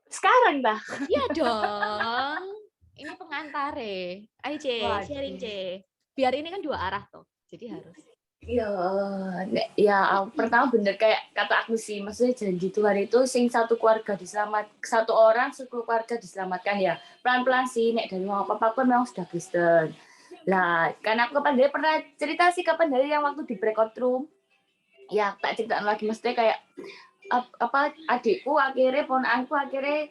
Sekarang dah. Iya dong. Ini pengantare. Ayo C, sharing C. Waduh. Biar ini kan dua arah tuh. Jadi harus. Ya, ya pertama bener kayak kata aku sih, maksudnya janji Tuhan itu sing satu keluarga satu orang satu keluarga diselamatkan ya. Pelan-pelan sih, nek dari mama papaku memang sudah Kristen. Lah, karena aku kapan dari pernah cerita sih kapan dari yang waktu di breakout room. Ya, tak ceritain lagi mesti kayak apa adikku akhirnya ponakanku akhirnya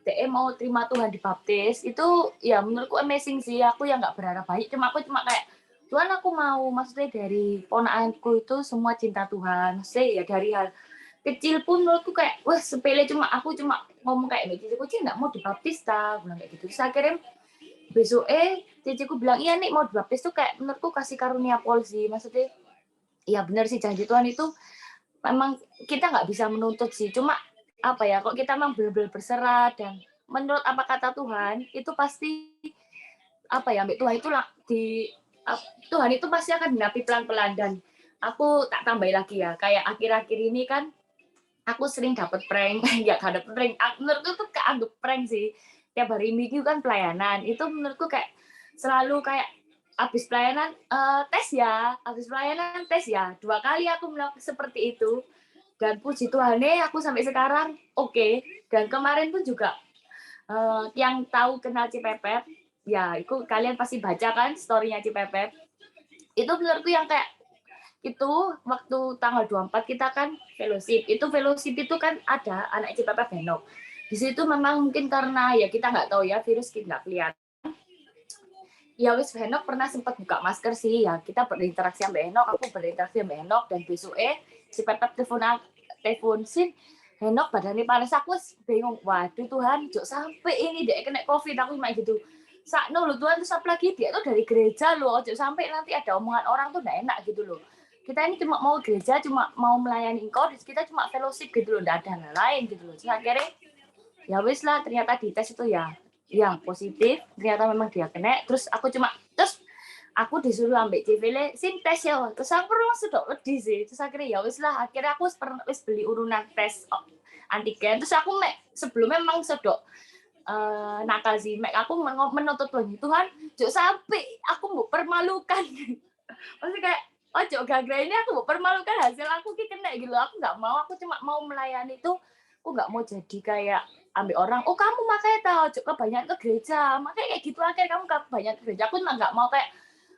DE mau terima Tuhan dibaptis itu ya menurutku amazing sih aku yang nggak berharap baik aku cuma kayak Tuhan aku mau maksudnya dari ponakanku itu semua cinta Tuhan maksudnya ya dari hal kecil pun menurutku kayak wah sepele aku cuma ngomong kayak ciciku sih nggak mau dibaptis ta bilang kayak gitu terus akhirnya besok ciciku bilang iya nih mau dibaptis tuh kayak menurutku kasih karunia polisi maksudnya ya benar sih janji Tuhan itu memang kita nggak bisa menuntut sih cuma apa ya kok kita memang benar-benar berserah dan menurut apa kata Tuhan itu pasti apa ya Tuhan itu Tuhan itu pasti akan menapi pelan-pelan dan aku tak tambahin lagi ya kayak akhir-akhir ini kan aku sering dapat prank ya gak dapet prank menurutku tuh keanggap prank sih tiap hari minggu kan pelayanan itu menurutku kayak selalu kayak habis pelayanan tes ya 2 kali aku melakukan seperti itu dan puji Tuhan aku sampai sekarang oke. Dan kemarin pun juga yang tahu kenal Cipepet ya itu kalian pasti baca kan story-nya Cipepet itu menurutku yang kayak itu waktu tanggal 24 kita kan fellowship itu kan ada anak Cipepet Benok di situ memang mungkin karena ya kita nggak tahu ya virus kita nggak kelihatan ya wis Henok pernah sempat buka masker sih ya kita berinteraksi sama Henok aku berinteraksi sama Henok dan besok si Pepep telepon sin Henok badannya panas aku bingung waduh Tuhan jok sampai ini deh kena covid aku cuma gitu sakno lo Tuhan terus apalagi dia tuh dari gereja lo jok sampai nanti ada omongan orang tuh nggak enak gitu loh kita ini cuma mau gereja cuma mau melayani engkau kita cuma fellowship gitu loh nggak ada hal lain gitu loh terus akhirnya ya wis lah ternyata di tes itu ya positif ternyata memang dia kena terus aku disuruh ambil CVL sin tes ya terus aku pernah sudah wedi sih terus akhirnya ya wis lah akhirnya aku wis beli urunan tes antigen terus aku sebelumnya memang sudah nakal sih aku menuntut Tuhan jok sampai aku mau permalukan maksudnya kayak oh jok gagal ini aku mau permalukan hasil aku kena gitu aku nggak mau aku cuma mau melayani itu aku nggak mau jadi kayak ambil orang oh kamu makanya tahu jok kebanyakan ke gereja makanya kayak gitu akhirnya kamu kebanyakan ke gereja aku mah nggak mau kayak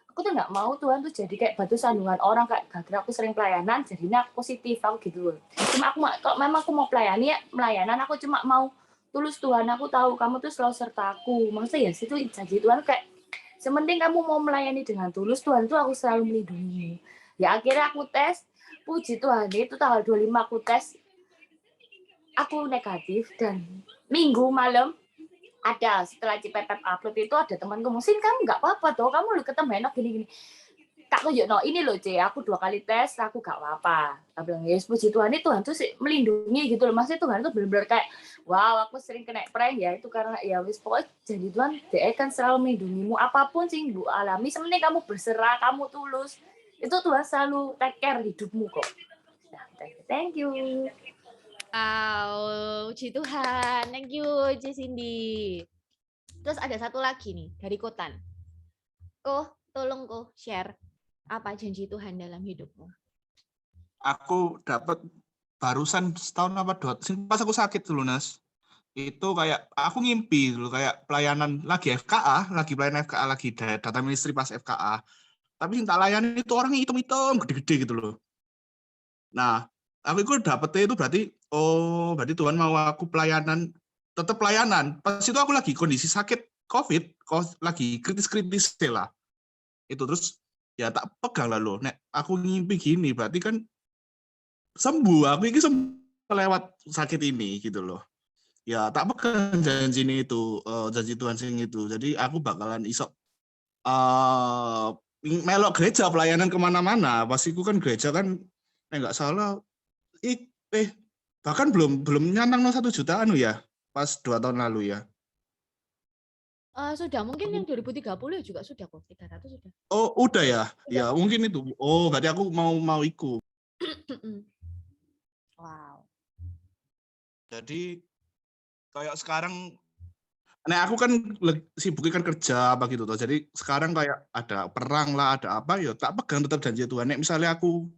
aku tuh nggak mau Tuhan tuh jadi kayak batu sandungan orang kayak gara-gara aku sering pelayanan jadinya aku positif aku gitu loh cuma kalau memang aku mau melayani ya melayanan aku cuma mau tulus Tuhan aku tahu kamu tuh selalu serta aku maksudnya ya situ janji Tuhan kayak sementing kamu mau melayani dengan tulus Tuhan tuh aku selalu melindungi ya akhirnya aku tes puji Tuhan itu tanggal 25 aku tes aku negatif dan minggu malam ada setelah Cipepep upload itu ada temanku musim kamu nggak apa-apa toh kamu lu ketemu enak gini-gini tak tunjuk no ini loh C aku 2 kali tes aku gak apa-apa aku bilang yes puji Tuhan itu Tuhan tuh sih melindungi gitu loh maksudnya Tuhan tuh benar-benar kayak wow aku sering kena prank ya itu karena ya wis pokoknya jadi Tuhan dia kan selalu melindungimu apapun sih bu alami sementing kamu berserah kamu tulus itu Tuhan selalu take care hidupmu kok nah, thank you Wow, puji Tuhan. Thank you, C Cindy. Terus ada satu lagi nih dari Kotan. Tolong share apa janji Tuhan dalam hidupmu. Aku dapat barusan setahun apa 2 pas aku sakit dulu Nas. Itu kayak aku ngimpi dulu kayak pelayanan lagi pelayanan FKA lagi data ministry pas FKA. Tapi yang tak layani itu orangnya hitam-hitam gede-gede gitu loh. Nah, aku itu dapetnya itu berarti Tuhan mau aku tetap pelayanan. Pas itu aku lagi kondisi sakit COVID, lagi kritis-kritis lah. Itu terus ya tak pegang lah loh. Nek aku ngimpi gini, berarti kan sembuh. Aku ini sembuh lewat sakit ini gitu loh. Ya tak pegang janji ini itu, janji Tuhan sing itu. Jadi aku bakalan isok melok gereja pelayanan kemana-mana. Pastiku kan gereja kan nggak salah bahkan belum nyantang 1 juta ya pas 2 tahun lalu ya. Sudah mungkin yang 2030 juga sudah kok 300 sudah. Oh udah ya, ya mungkin itu. Oh berarti aku mau ikut. Wow. Jadi kayak sekarang nah aku kan sibuknya kan kerja apa gitu toh. Jadi sekarang kayak ada perang lah, ada apa ya tak pegang tetap janji Tuhan. Nek misalnya aku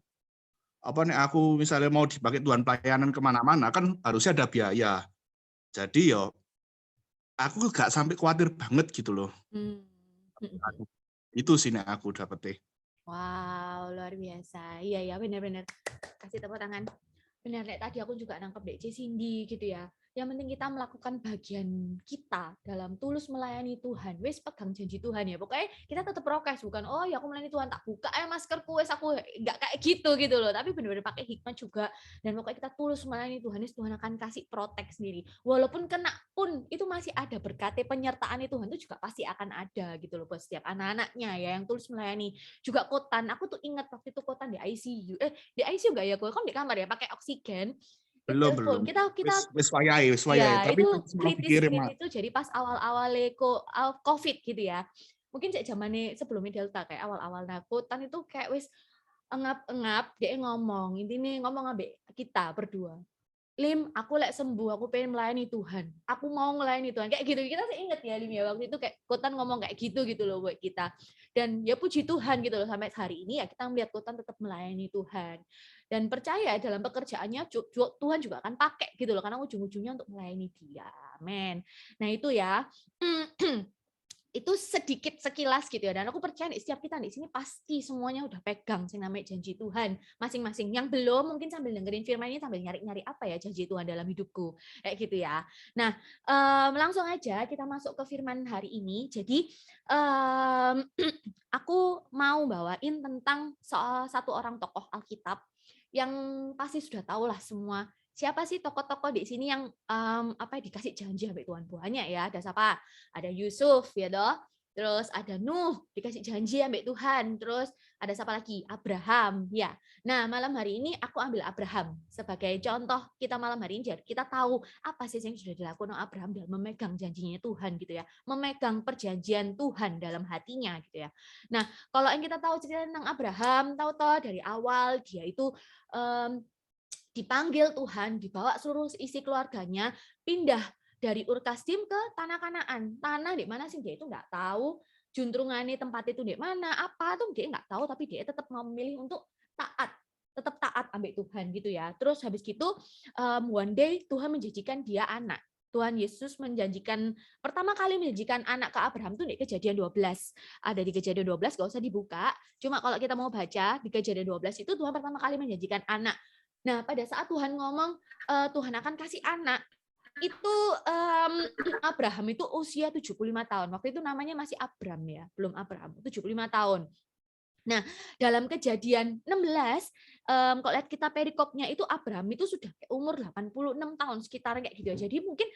misalnya mau dipakai Tuhan pelayanan kemana-mana kan harusnya ada biaya. Jadi yo aku gak sampai khawatir banget gitu loh. Hmm. Itu sih nek aku dapetnya. Wow, luar biasa. Iya ya, benar-benar. Kasih tepuk tangan. Benar, Nek. Tadi aku juga nangkep Dek Cindy gitu ya. Yang penting kita melakukan bagian kita dalam tulus melayani Tuhan. Wes pegang janji Tuhan ya. Pokoknya kita tetap prokes, bukan oh ya aku melayani Tuhan tak buka maskerku wes aku nggak kayak gitu loh. Tapi benar-benar pakai hikmat juga. Dan pokoknya kita tulus melayani Tuhan, Tuhan akan kasih protek sendiri. Walaupun kena pun itu masih ada berkat penyertaan Tuhan itu juga pasti akan ada gitu loh buat setiap anak-anaknya ya yang tulus melayani. Juga Kotan, aku tuh ingat waktu itu Kotan di ICU. Di ICU enggak ya? Gue kan di kamar ya pakai oksigen. Belum. Kita Wis wayai. ya Tapi itu semua kritis dikirim, banget itu jadi pas awal-awal COVID gitu ya. Mungkin cek zamannya sebelumnya Delta kayak awal-awal Kotan itu kayak wis engap-engap dia ngomong, intinya ngomong ambek kita berdua. Lim, aku lek sembuh, aku pengen melayani Tuhan. Aku mau melayani Tuhan. Kayak gitu. Kita sih inget ya, Lim ya. Waktu itu kayak Kotan ngomong kayak gitu loh buat kita. Dan ya puji Tuhan gitu loh. Sampai hari ini ya kita melihat Kotan tetap melayani Tuhan. Dan percaya dalam pekerjaannya Tuhan juga akan pakai gitu loh. Karena ujung-ujungnya untuk melayani dia. Amin. Nah itu ya. Itu sedikit sekilas gitu ya, dan aku percaya nih setiap kita di sini pasti semuanya udah pegang sing namanya janji Tuhan masing-masing. Yang belum mungkin sambil dengerin firman ini sambil nyari-nyari apa ya janji Tuhan dalam hidupku kayak gitu ya. Nah langsung aja kita masuk ke firman hari ini. Jadi aku mau bawain tentang soal satu orang tokoh Alkitab yang pasti sudah tahu lah semua. Siapa sih tokoh-tokoh di sini yang dikasih janji sampai Tuhan? Banyak ya. Ada siapa? Ada Yusuf ya toh. Terus ada Nuh dikasih janji sampai Tuhan. Terus ada siapa lagi? Abraham ya. Nah, malam hari ini aku ambil Abraham sebagai contoh kita malam hari ini. Kita tahu apa sih yang sudah dilakukan Abraham dalam memegang janjinya Tuhan gitu ya. Memegang perjanjian Tuhan dalam hatinya gitu ya. Nah, kalau yang kita tahu cerita tentang Abraham, tahu toh dari awal dia itu dipanggil Tuhan, dibawa seluruh isi keluarganya, pindah dari Ur Kasdim ke tanah Kanaan. Tanah di mana sih dia itu nggak tahu, juntrungannya tempat itu di mana, apa tuh dia nggak tahu, tapi dia tetap memilih untuk taat, tetap taat ambil Tuhan gitu ya. Terus habis gitu, one day Tuhan menjanjikan dia anak. Tuhan Yesus pertama kali menjanjikan anak ke Abraham tuh di Kejadian 12. Ada di Kejadian 12, gak usah dibuka. Cuma kalau kita mau baca di Kejadian 12 itu Tuhan pertama kali menjanjikan anak. Nah, pada saat Tuhan ngomong Tuhan akan kasih anak, itu Abraham itu usia 75 tahun. Waktu itu namanya masih Abram ya, belum Abraham, 75 tahun. Nah, dalam Kejadian 16, kalau lihat kita perikopnya itu Abraham itu sudah umur 86 tahun sekitar kayak gitu. Jadi mungkin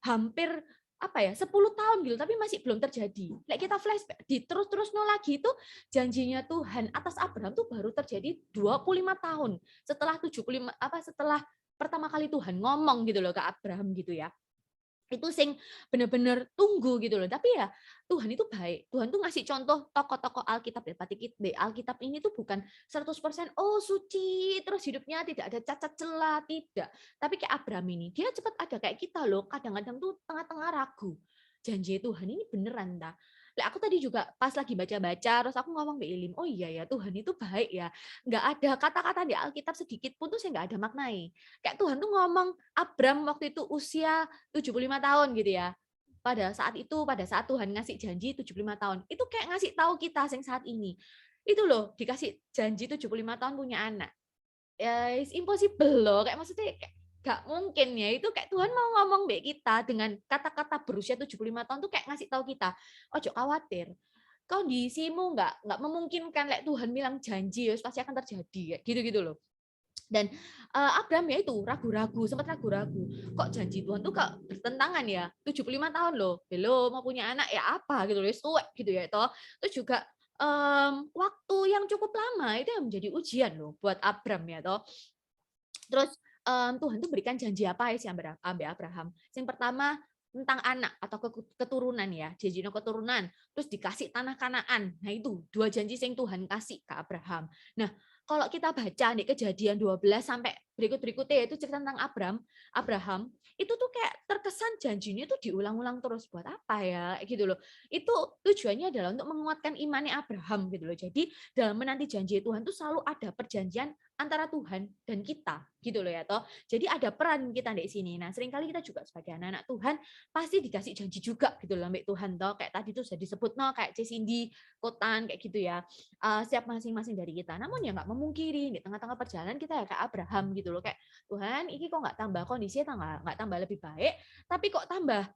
hampir 10 tahun gitu, tapi masih belum terjadi. Kita flashback terus lagi itu janjinya Tuhan atas Abraham tuh baru terjadi 25 tahun setelah setelah pertama kali Tuhan ngomong gitu loh ke Abraham gitu ya. Itu sing bener-bener tunggu gitu loh. Tapi ya Tuhan itu baik. Tuhan tuh ngasih contoh tokoh-tokoh Alkitab ya. Alkitab ini tuh bukan 100% suci terus hidupnya tidak ada cacat celah, tidak. Tapi kayak Abraham ini, dia cepat ada kayak kita loh. Kadang-kadang tuh tengah-tengah ragu. Janji Tuhan ini beneran dah. Aku tadi juga pas lagi baca-baca, terus aku ngomong ke Ilim, oh iya ya Tuhan itu baik ya. Nggak ada kata-kata di Alkitab sedikit pun tuh saya nggak ada maknai. Kayak Tuhan tuh ngomong Abram waktu itu usia 75 tahun gitu ya. Pada saat Tuhan ngasih janji 75 tahun, itu kayak ngasih tahu kita yang saat ini. Itu loh, dikasih janji 75 tahun punya anak. Ya, it's impossible loh. Kayak maksudnya kayak gak mungkin ya. Itu kayak Tuhan mau ngomong deh kita dengan kata-kata berusia 75 tahun tuh kayak ngasih tahu kita, ojo khawatir. Kondisimu nggak memungkinkan, Tuhan bilang janji ya pasti akan terjadi kayak gitu-gitu loh. Dan Abraham ya itu ragu-ragu, sempat ragu-ragu. Kok janji Tuhan tuh kok bertentangan ya? 75 tahun loh, belum mau punya anak ya apa gitu loh, suwek gitu ya toh. Terus juga waktu yang cukup lama itu yang menjadi ujian loh buat Abraham ya toh. Terus Tuhan tuh berikan janji apa ya sih ambil Abraham? Yang pertama tentang anak atau keturunan ya, janji keturunan, terus dikasih tanah Kanaan. Nah itu dua janji yang Tuhan kasih ke Abraham. Nah kalau kita baca nih Kejadian 12 sampai berikutnya yaitu cerita tentang Abraham itu tuh kayak terkesan janjinya tuh diulang-ulang terus, buat apa ya gitu loh. Itu tujuannya adalah untuk menguatkan imannya Abraham gitu loh. Jadi dalam menanti janji Tuhan tuh selalu ada perjanjian antara Tuhan dan kita gitu loh ya toh. Jadi ada peran kita di sini. Nah, seringkali kita juga sebagai anak-anak Tuhan pasti dikasih janji juga gitu loh ambek Tuhan toh. Kayak tadi tuh sudah disebut no, kayak Cindy, Kotan kayak gitu ya. Siap masing-masing dari kita. Namun ya nggak memungkiri di tengah-tengah perjalanan kita ya kayak Abraham gitu loh, kayak Tuhan, ini kok nggak tambah kondisinya nggak tambah lebih baik, tapi kok tambah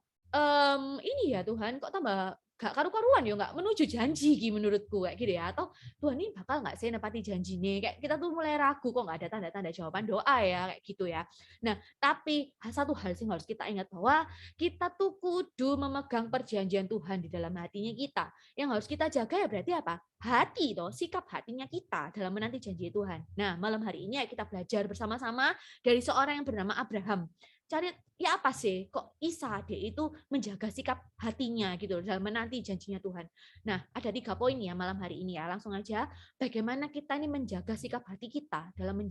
ini ya Tuhan, kok tambah gak karu-karuan ya, nggak menuju janji menurutku kayak gitu ya. Atau Tuhan ini bakal nggak sih nepati janji nih, kayak kita tuh mulai ragu kok nggak ada tanda-tanda jawaban doa ya kayak gitu ya. Nah tapi satu hal sih harus kita ingat bahwa kita tuh kudu memegang perjanjian Tuhan di dalam hatinya kita. Yang harus kita jaga ya berarti apa? Hati toh, sikap hatinya kita dalam menanti janji Tuhan. Nah malam hari ini ya kita belajar bersama-sama dari seorang yang bernama Abraham. Cari ya apa sih kok Isa dia itu menjaga sikap hatinya gitu dalam menanti janjinya Tuhan. Nah, ada 3 poin ya malam hari ini ya. Langsung aja, bagaimana kita ini menjaga sikap hati kita dalam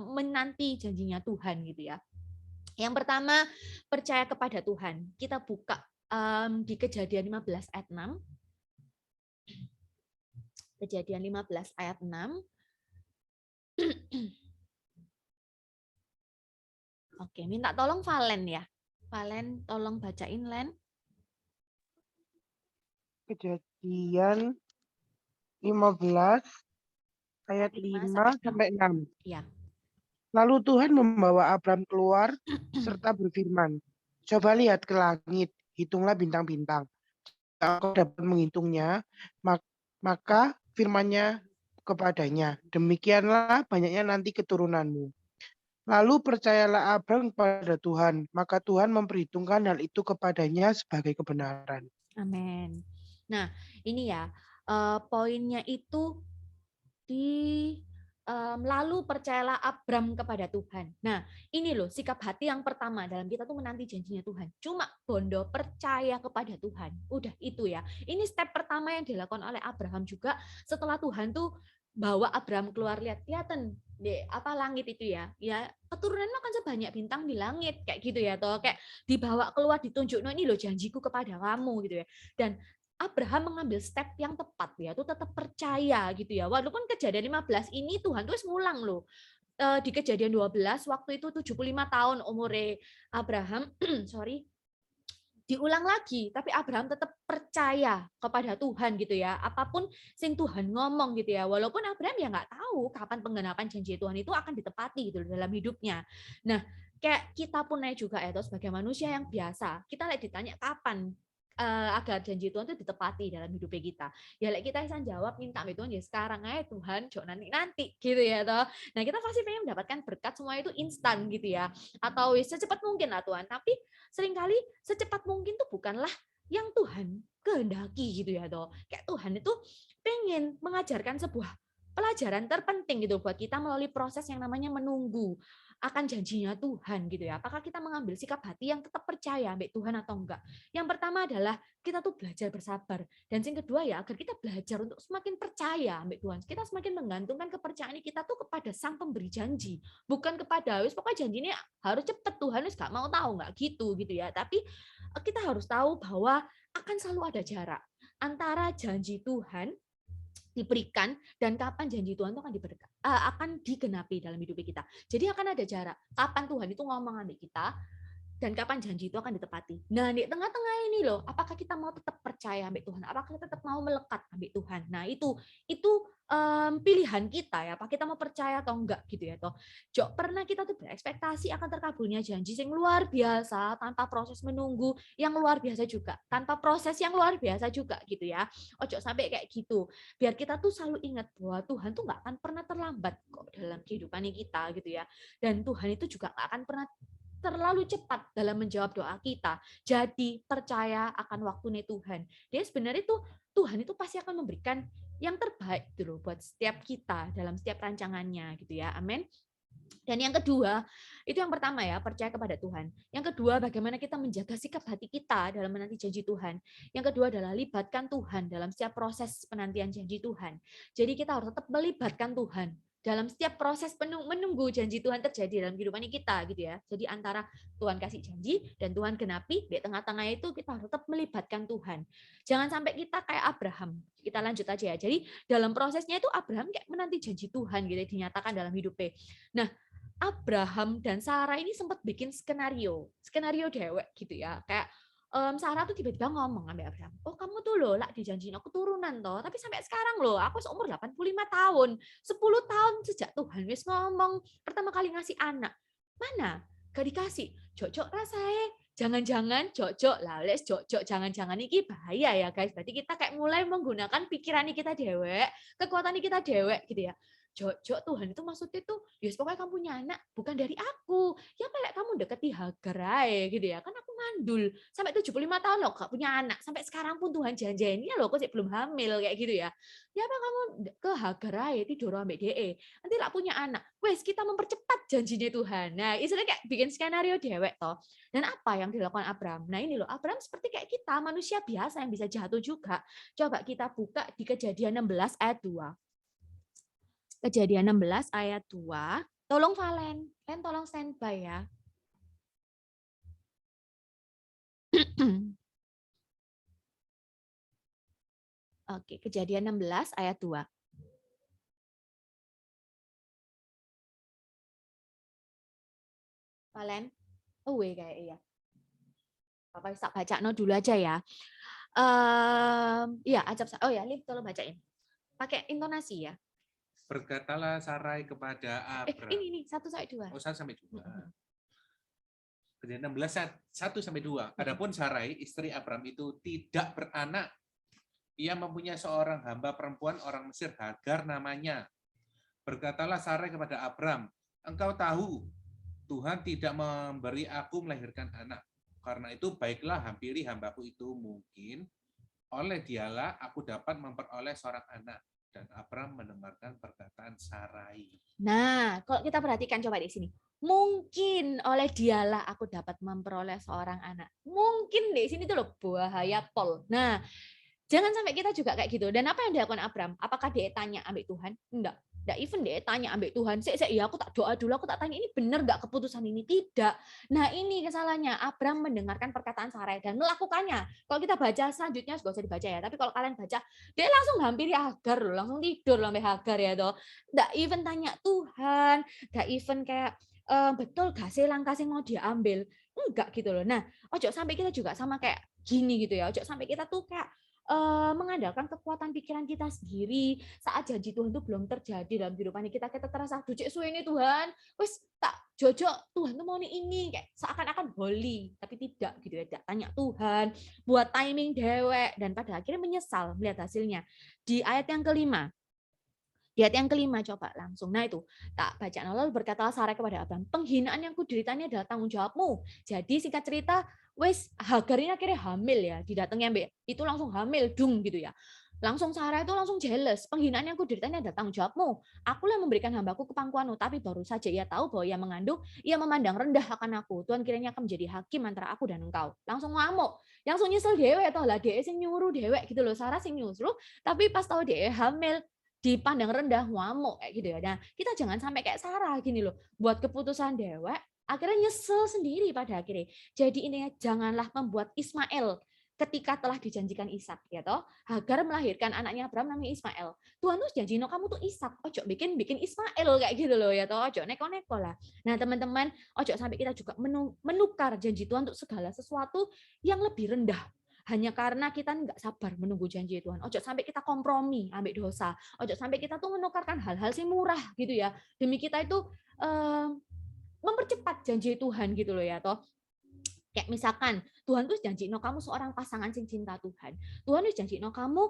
menanti janjinya Tuhan gitu ya. Yang pertama, percaya kepada Tuhan. Kita buka di Kejadian 15 ayat 6. Kejadian 15 ayat 6. Oke, minta tolong Valen ya. Valen, tolong bacain, Len. Kejadian 15 ayat 5 5 sampai 6. Ya. Lalu Tuhan membawa Abram keluar serta berfirman, coba lihat ke langit, hitunglah bintang-bintang. Jika kau dapat menghitungnya, maka firman-Nya kepadanya, demikianlah banyaknya nanti keturunanmu. Lalu percayalah Abram kepada Tuhan, maka Tuhan memperhitungkan hal itu kepadanya sebagai kebenaran. Amin. Nah, ini ya, poinnya itu lalu percayalah Abram kepada Tuhan. Nah, ini loh sikap hati yang pertama dalam kita tuh menanti janjinya Tuhan. Cuma bondo percaya kepada Tuhan. Udah itu ya. Ini step pertama yang dilakukan oleh Abraham juga setelah Tuhan tuh bawa Abraham keluar, lihat-lihatan di apa langit itu ya. Ya, keturunanmu akan sebanyak bintang di langit kayak gitu ya toh. Kayak dibawa keluar, ditunjuk, no ini loh janjiku kepada kamu gitu ya. Dan Abraham mengambil step yang tepat ya, tuh tetap percaya gitu ya. Walaupun Kejadian 15 ini Tuhan tuh ngulang loh. Di Kejadian 12 waktu itu 75 tahun umure Abraham, sorry, diulang lagi, tapi Abraham tetap percaya kepada Tuhan gitu ya. Apapun sing Tuhan ngomong gitu ya. Walaupun Abraham ya nggak tahu kapan penggenapan janji Tuhan itu akan ditepati gitu dalam hidupnya. Nah, kayak kita pun juga ya sebagai manusia yang biasa, kita ditanya kapan agar janji Tuhan itu ditepati dalam hidup kita. Ya kita bisa jawab minta Tuhan ya sekarang aja Tuhan, jangan nanti gitu ya toh. Nah, kita pasti pengen mendapatkan berkat semua itu instan gitu ya. Atau secepat mungkin lah Tuhan. Tapi seringkali secepat mungkin tuh bukanlah yang Tuhan kehendaki gitu ya toh. Kayak Tuhan itu pengen mengajarkan sebuah pelajaran terpenting gitu buat kita melalui proses yang namanya menunggu akan janjinya Tuhan gitu ya. Apakah kita mengambil sikap hati yang tetap percaya ambek Tuhan atau enggak? Yang pertama adalah kita tuh belajar bersabar. Dan yang kedua ya agar kita belajar untuk semakin percaya ambek Tuhan. Kita semakin menggantungkan kepercayaan kita tuh kepada Sang Pemberi janji, bukan kepada wis pokoknya janjinya harus cepet Tuhan wis gak mau tahu enggak gitu ya. Tapi kita harus tahu bahwa akan selalu ada jarak antara janji Tuhan diberikan dan kapan janji Tuhan itu akan digenapi dalam hidup kita. Jadi akan ada jarak kapan Tuhan itu ngomong sama kita dan kapan janji itu akan ditepati. Nah, di tengah-tengah ini loh, apakah kita mau tetap percaya sama Tuhan? Apakah kita tetap mau melekat sama Tuhan? Nah, itu pilihan kita ya, apa kita mau percaya atau enggak gitu ya toh. Jok pernah kita tuh berekspektasi akan terkabulnya janji yang luar biasa tanpa proses menunggu yang luar biasa juga, tanpa proses yang luar biasa juga gitu ya. Ojo sampai kayak gitu. Biar kita tuh selalu ingat bahwa Tuhan tuh nggak akan pernah terlambat kok dalam kehidupan kita gitu ya. Dan Tuhan itu juga nggak akan pernah terlalu cepat dalam menjawab doa kita. Jadi percaya akan waktunya Tuhan. Dia sebenarnya itu Tuhan itu pasti akan memberikan yang terbaik gitu buat setiap kita dalam setiap rancangannya gitu ya. Amin. Dan yang kedua, itu yang pertama ya, percaya kepada Tuhan. Yang kedua, bagaimana kita menjaga sikap hati kita dalam menanti janji Tuhan. Yang kedua adalah libatkan Tuhan dalam setiap proses penantian janji Tuhan. Jadi kita harus tetap melibatkan Tuhan dalam setiap proses menunggu janji Tuhan terjadi dalam kehidupan kita gitu ya. Jadi antara Tuhan kasih janji dan Tuhan genapi, di tengah-tengah itu kita harus tetap melibatkan Tuhan. Jangan sampai kita kayak Abraham. Kita lanjut aja ya. Jadi dalam prosesnya itu Abraham kayak menanti janji Tuhan gitu dinyatakan dalam hidupnya. Nah, Abraham dan Sarah ini sempat bikin skenario dewek gitu ya. Kayak Sarah tuh tiba-tiba ngomong sama Abraham, oh kamu tuh loh lah dijanjiin aku turunan toh, tapi sampai sekarang loh aku seumur 85 tahun, 10 tahun sejak Tuhan wis ngomong pertama kali ngasih anak, mana gak dikasih, jok-jok rasanya, jangan-jangan jok-jok lah, les jok-jok jangan-jangan ini bahaya ya guys, berarti kita kayak mulai menggunakan pikiran kita dewek, kekuatan kita dewek gitu ya. Jok Tuhan itu maksudnya tuh, yes pokoknya kamu punya anak bukan dari aku. Ya pelek kamu deketi Hagar aja gitu ya. Kan aku mandul sampai 75 tahun loh gak punya anak. Sampai sekarang pun Tuhan janjiin ya loh kok belum hamil kayak gitu ya. Ya apa kamu ke Hagar aja tidur ambek DE. Nanti lah punya anak. Wes kita mempercepat janjinya Tuhan. Nah, istilahnya kayak bikin skenario dewek toh. Dan apa yang dilakukan Abraham? Nah, ini loh Abraham seperti kayak kita, manusia biasa yang bisa jatuh juga. Coba kita buka di Kejadian 16 ayat 2. Kejadian 16 ayat 2. Tolong Valen tolong standby ya. Oke, Kejadian 16 ayat 2. Valen? Oh, kayak iya. Papa bisa baca dulu aja ya. Ya, acap. Oh ya, Lip tolong bacain. Pakai intonasi ya. Berkatalah Sarai kepada Abram. Ini 1-2. Oh, 1-2. Kejadian 16 1-2. Adapun Sarai istri Abram itu tidak beranak. Ia mempunyai seorang hamba perempuan orang Mesir, Hagar namanya. Berkatalah Sarai kepada Abram, engkau tahu Tuhan tidak memberi aku melahirkan anak. Karena itu baiklah hampiri hambaku itu, mungkin oleh dialah aku dapat memperoleh seorang anak. Dan Abram mendengarkan perkataan Sarai. Nah, kalau kita perhatikan coba di sini. Mungkin oleh dialah aku dapat memperoleh seorang anak. Mungkin di sini tuh loh bahaya pol. Nah, jangan sampai kita juga kayak gitu. Dan apa yang dilakukan Abram? Apakah dia tanya ambek Tuhan? Enggak. Enggak even dia tanya ambek Tuhan. Iya aku tak doa dulu, aku tak tanya ini benar enggak keputusan ini? Tidak. Nah, ini kesalahannya. Abram mendengarkan perkataan Sarai dan melakukannya. Kalau kita baca selanjutnya enggak usah dibaca ya, tapi kalau kalian baca, dia langsung hampiri Hagar loh, langsung tidur sampai Hagar ya toh. Enggak even tanya Tuhan, enggak even kayak betul gak sih langkah yang mau dia ambil? Enggak gitu loh. Nah, ojo sampai kita juga sama kayak gini gitu ya. Ojo sampai kita tuh kayak mengandalkan kekuatan pikiran kita sendiri saat janji Tuhan itu belum terjadi dalam kehidupan kita terasa aduh cek suwe ini Tuhan wes tak jojo Tuhan tuh mau ini kayak seakan-akan holy tapi tidak gitu ya, tidak tanya Tuhan, buat timing dewek dan pada akhirnya menyesal melihat hasilnya. Di ayat yang kelima coba langsung. Nah itu tak baca lalu berkatalah Sarai kepada Abram, penghinaan yang kuderitanya adalah tanggung jawabmu. Jadi singkat cerita wes Hagar ini akhirnya hamil ya, didatengnya Mbak itu langsung hamil dung gitu ya. Langsung Sarah itu langsung jealous. Penghinaan yang kuderitanya adalah tanggung jawabmu. Akulah memberikan hambaku ke pangkuanmu, tapi baru saja ia tahu bahwa ia mengandung, ia memandang rendah akan aku. Tuhan kiranya akan menjadi hakim antara aku dan engkau. Langsung ngamuk, langsung nyesel dewe atau lah dia sing nyuruh dewe gitu loh. Sarah sing nyuruh, tapi pas tahu dia hamil dipandang rendah, ngamuk kayak gitu ya. Nah, kita jangan sampai kayak Sarah gini loh, buat keputusan dewek akhirnya nyesel sendiri pada akhirnya. Jadi ini janganlah membuat Ismail ketika telah dijanjikan Ishak ya toh. Hagar melahirkan anaknya Abraham namanya Ismail. Tuhan tuh janji kamu tuh Ishak, ojo bikin Ismail kayak gitu loh ya toh, ojo neko-neko lah. Nah, teman-teman, ojo sampai kita juga menukar janji Tuhan untuk segala sesuatu yang lebih rendah. Hanya karena kita nggak sabar menunggu janji Tuhan. Ojo sampai kita kompromi ambil dosa. Ojo sampai kita tuh menukarkan hal-hal sih murah gitu ya. Demi kita itu mempercepat janji Tuhan gitu loh ya toh. Kayak misalkan Tuhan tuh janji kamu seorang pasangan sing cinta Tuhan. Tuhan tuh janji kamu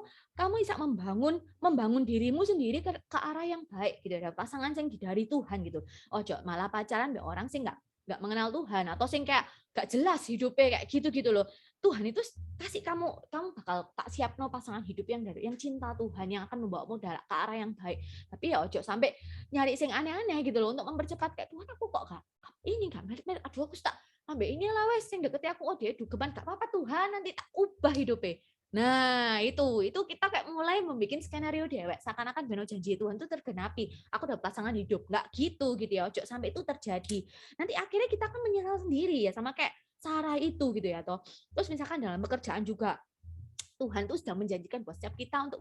bisa membangun dirimu sendiri ke arah yang baik gitu ya. Pasangan sing dari Tuhan gitu. Ojo malah pacaran dengan orang sing nggak mengenal Tuhan atau sing kayak gak jelas hidupnya kayak gitu loh. Tuhan itu kasih kamu bakal tak siap pasangan hidup yang cinta Tuhan yang akan membawamu ke arah yang baik. Tapi ya ojo sampai nyari sing aneh-aneh gitu loh untuk mempercepat kayak Tuhan aku kok gak ini gak merit aduh aku tak ambil inilah wes sing deketi aku oh dia dugeman gak apa-apa Tuhan nanti tak ubah hidupnya. Nah, itu kita kayak mulai membuat skenario dewek seakan-akan beno janji Tuhan itu tergenapi. Aku dapat pasangan hidup. Enggak gitu ya. Ojo sampai itu terjadi. Nanti akhirnya kita akan menyesal sendiri ya sama kayak Sarah itu gitu ya toh. Terus misalkan dalam pekerjaan juga Tuhan tuh sudah menjanjikan buat setiap kita untuk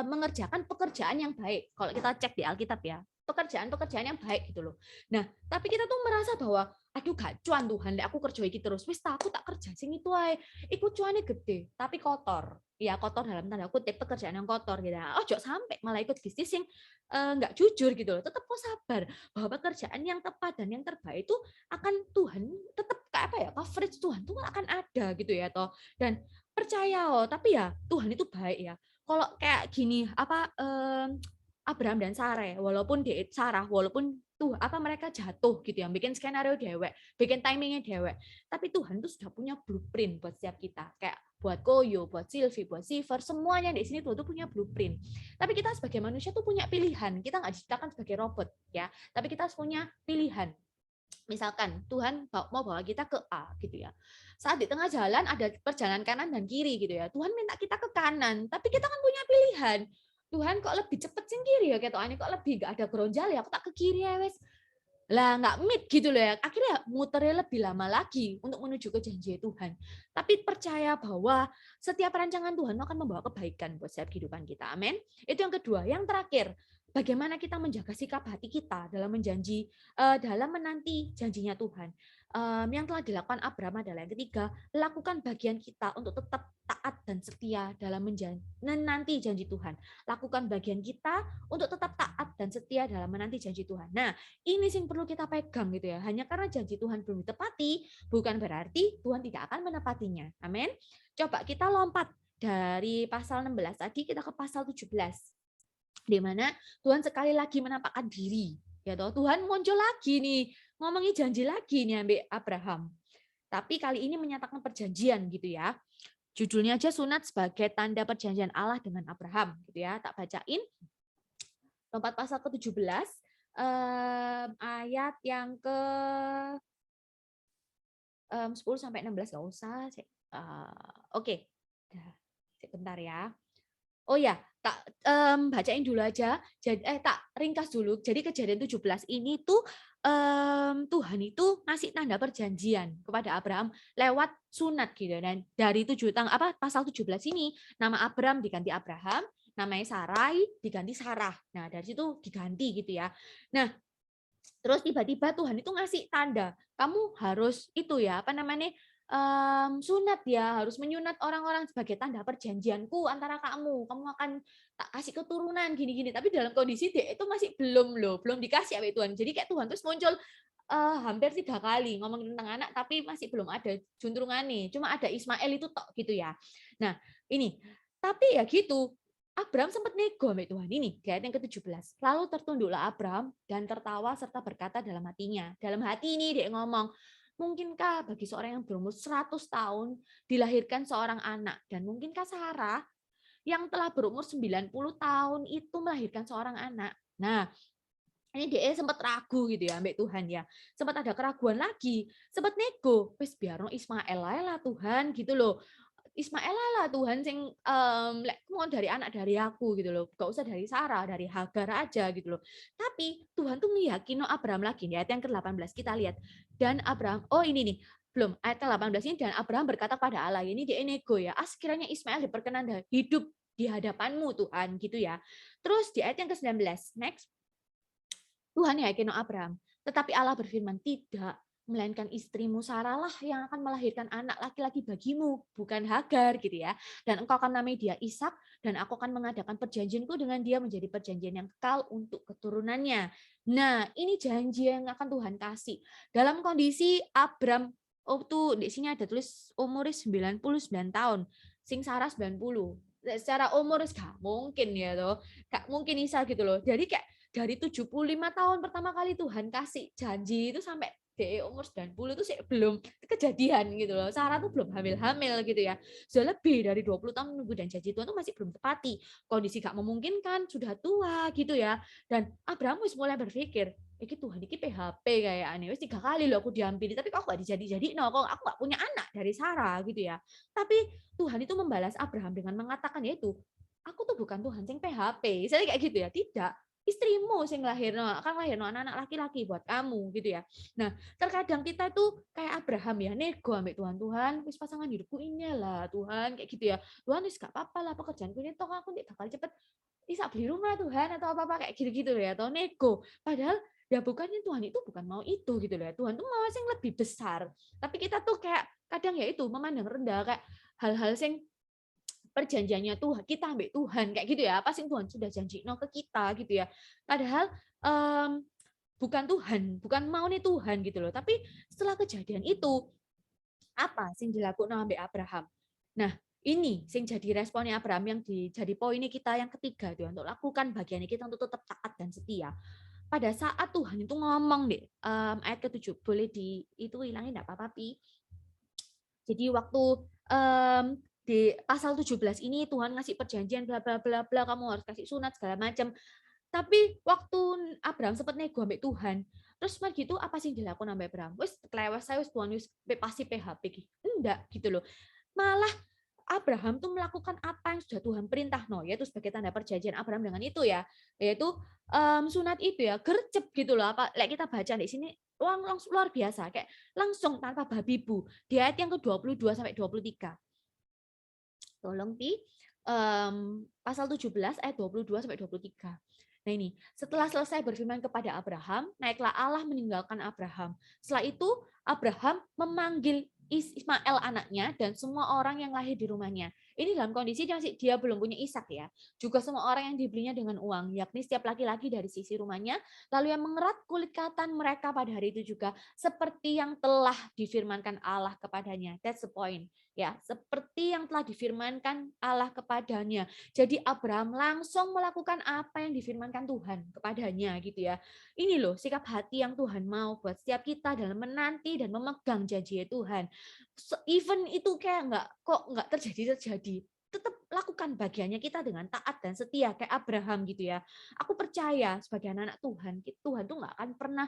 mengerjakan pekerjaan yang baik. Kalau kita cek di Alkitab ya, pekerjaan-pekerjaan yang baik gitu loh. Nah, tapi kita tuh merasa bahwa aduh gak cuan Tuhan, aku kerja iki terus. Wis aku tak kerja sing itu ae. Iku cuannya gede, tapi kotor. Ya kotor dalam tanda kutip pekerjaan yang kotor gitu. Ojo sampai malah ikut bisnis yang nggak jujur gitu loh. Tetap kok sabar bahwa pekerjaan yang tepat dan yang terbaik itu akan Tuhan tetap kayak apa ya, coverage Tuhan tuh akan ada gitu ya toh. Dan percaya tapi ya Tuhan itu baik ya. Kalau kayak gini Abraham dan Sarah walaupun tuh mereka jatuh gitu ya, bikin skenario dewek, bikin timingnya dewek, tapi Tuhan tuh sudah punya blueprint buat setiap kita, kayak buat Koyo, buat Sylvie, buat Siver, semuanya di sini Tuhan tuh punya blueprint. Tapi kita sebagai manusia tuh punya pilihan, kita nggak diciptakan sebagai robot ya, tapi kita harus punya pilihan. Misalkan Tuhan mau bawa kita ke A gitu ya. Saat di tengah jalan ada perjalanan kanan dan kiri gitu ya. Tuhan minta kita ke kanan, tapi kita kan punya pilihan. Tuhan kok lebih cepet sing kiri ya kayak ini kok lebih gak ada geronjal ya, aku tak ke kiri ya wes. Lah nggak meet gitu loh ya. Akhirnya muternya lebih lama lagi untuk menuju ke janji Tuhan. Tapi percaya bahwa setiap rancangan Tuhan akan membawa kebaikan buat setiap kehidupan kita. Amin. Itu yang kedua. Yang terakhir, bagaimana kita menjaga sikap hati kita dalam menanti janjinya Tuhan. Yang telah dilakukan Abraham adalah yang ketiga, lakukan bagian kita untuk tetap taat dan setia dalam menanti janji Tuhan. Lakukan bagian kita untuk tetap taat dan setia dalam menanti janji Tuhan. Nah, ini sih perlu kita pegang gitu ya. Hanya karena janji Tuhan belum ditepati, bukan berarti Tuhan tidak akan menepatinya. Amin. Coba kita lompat dari pasal 16 tadi kita ke pasal 17. Di mana Tuhan sekali lagi menampakkan diri. Ya toh, Tuhan muncul lagi nih, ngomongin janji lagi nih ambil Abraham. Tapi kali ini menyatakan perjanjian gitu ya. Judulnya aja sunat sebagai tanda perjanjian Allah dengan Abraham gitu ya. Tak bacain. Lompat pasal ke-17 ayat yang ke 10 sampai 16 enggak usah. Oke. Sebentar ya. Oh ya, tak bacain dulu aja. Tak ringkas dulu. Jadi kejadian 17 ini tuh Tuhan itu ngasih tanda perjanjian kepada Abraham lewat sunat gitu. Dan dari pasal 17 ini nama Abraham diganti Abraham, namanya Sarai diganti Sarah. Nah, dari situ diganti gitu ya. Nah, terus tiba-tiba Tuhan itu ngasih tanda. Kamu harus itu ya, sunat ya, harus menyunat orang-orang sebagai tanda perjanjianku antara kamu akan tak kasih keturunan gini-gini. Tapi dalam kondisi dia itu masih belum dikasih oleh Tuhan. Jadi kayak Tuhan terus muncul hampir 3 kali ngomong tentang anak, tapi masih belum ada juntrungannya. Cuma ada Ismail itu tok gitu ya. Nah ini, tapi ya gitu. Abraham sempat nego sama Tuhan ini di ayat yang ke-17. Lalu tertunduklah Abraham dan tertawa serta berkata dalam hatinya. Dalam hati ini dia ngomong, mungkinkah bagi seorang yang berumur 100 tahun dilahirkan seorang anak? Dan mungkinkah Sarah yang telah berumur 90 tahun itu melahirkan seorang anak? Nah, ini dia sempat ragu gitu ya ambek Tuhan ya. Sempat ada keraguan lagi. Sempat nego, wis biar Ismail lah Tuhan gitu loh. Ismail lah Tuhan sing mau dari anak dari aku gitu loh. Gak usah dari Sarah, dari Hagar aja gitu loh. Tapi Tuhan tuh ngeyakino Abraham lagi nih, ayat yang ke-18 kita lihat. Dan Abraham, ini nih, belum ayat ke-18 ini, dan Abraham berkata pada Allah, ini dia nego ya, sekiranya Ismail diperkenan hidup di hadapanmu Tuhan gitu ya. Terus di ayat yang ke-19, next. Tuhan yakino Abraham, tetapi Allah berfirman, tidak, melainkan istrimu Sarah lah yang akan melahirkan anak laki-laki bagimu, bukan Hagar gitu ya. Dan engkau akan namai dia Ishak, dan aku akan mengadakan perjanjianku dengan dia menjadi perjanjian yang kekal untuk keturunannya. Nah, ini janji yang akan Tuhan kasih. Dalam kondisi Abraham, tuh di sini ada tulis umurnya 99 tahun, sing Sarah 90. Secara umur gak mungkin ya toh, gak mungkin Isa gitu loh. Jadi kayak dari 75 tahun pertama kali Tuhan kasih janji itu sampai dia umur 90 itu sih belum kejadian gitu loh. Sarah tuh belum hamil-hamil gitu ya. Sudah lebih dari 20 tahun menunggu dan janji Tuhan tuh masih belum tepati. Kondisi gak memungkinkan, sudah tua gitu ya. Dan Abraham mulai berpikir, iki Tuhan iki PHP kayak aneh. Wis 3 kali loh aku diampiri, tapi kok gak dijadi-jadi no, kok aku gak punya anak dari Sarah gitu ya. Tapi Tuhan itu membalas Abraham dengan mengatakan yaitu, aku tuh bukan Tuhan sing PHP. Misalnya kayak gitu ya, tidak. Istrimu sing lahirno, akan lahirno anak-anak laki-laki buat kamu gitu ya. Nah, terkadang kita tuh kayak Abraham ya, nego ambek Tuhan, wis pasangan hidupku ini lah Tuhan, kayak gitu ya. Tuhan wis gak apa-apa lah pekerjaanku ini toh aku bakal cepet bisa beli rumah Tuhan atau apa-apa kayak gitu-gitu ya, atau nego. Padahal ya bukannya Tuhan itu bukan mau itu gitu loh ya. Tuhan tuh mau yang lebih besar. Tapi kita tuh kayak kadang ya itu memandang rendah kayak hal-hal yang perjanjiannya Tuhan, kita ambil Tuhan kayak gitu ya. Apa sih Tuhan sudah janji no ke kita gitu ya. Padahal bukan Tuhan, bukan mau nih Tuhan gitu loh. Tapi setelah kejadian itu apa sing dilakukan ambek Abraham? Nah, ini sing jadi responnya Abraham yang jadi poinnya kita yang ketiga tuh untuk lakukan bagiannya kita untuk tetap taat dan setia. Pada saat Tuhan itu ngomong deh, ayat ke-7 boleh di itu hilangin enggak apa-apa Pi. Jadi waktu di pasal 17 ini Tuhan ngasih perjanjian bla bla bla bla, kamu harus kasih sunat segala macam. Tapi waktu Abraham sempat nego ambek Tuhan, terus mar gitu apa sih dilakukan ambek Abraham? Wis kelewas saya wis Tuhan wis pasti PHP gitu. Enggak gitu loh. Malah Abraham tuh melakukan apa yang sudah Tuhan perintah, no, yaitu sebagai tanda perjanjian Abraham dengan itu ya, yaitu sunat itu ya, gercep gitu loh. Apa, like kita baca di sini langsung luar biasa, kayak langsung tanpa babi bu. Di ayat yang ke-22 sampai 23. Tolong Pi, pasal 17 ayat 22 sampai 23. Nah ini, setelah selesai berfirman kepada Abraham, naiklah Allah meninggalkan Abraham. Setelah itu Abraham memanggil Ismail anaknya dan semua orang yang lahir di rumahnya. Ini dalam kondisi dia belum punya Ishak ya. Juga semua orang yang dibelinya dengan uang, yakni setiap laki-laki dari sisi rumahnya, lalu yang mengerat kulit katan mereka pada hari itu juga, seperti yang telah difirmankan Allah kepadanya. That's the point. Ya, seperti yang telah difirmankan Allah kepadanya. Jadi Abraham langsung melakukan apa yang difirmankan Tuhan kepadanya gitu ya. Ini loh sikap hati yang Tuhan mau buat setiap kita dalam menanti dan memegang janji Tuhan. Even itu kayak nggak terjadi, tetap lakukan bagiannya kita dengan taat dan setia kayak Abraham gitu ya. Aku percaya sebagai anak Tuhan, Tuhan tuh nggak akan pernah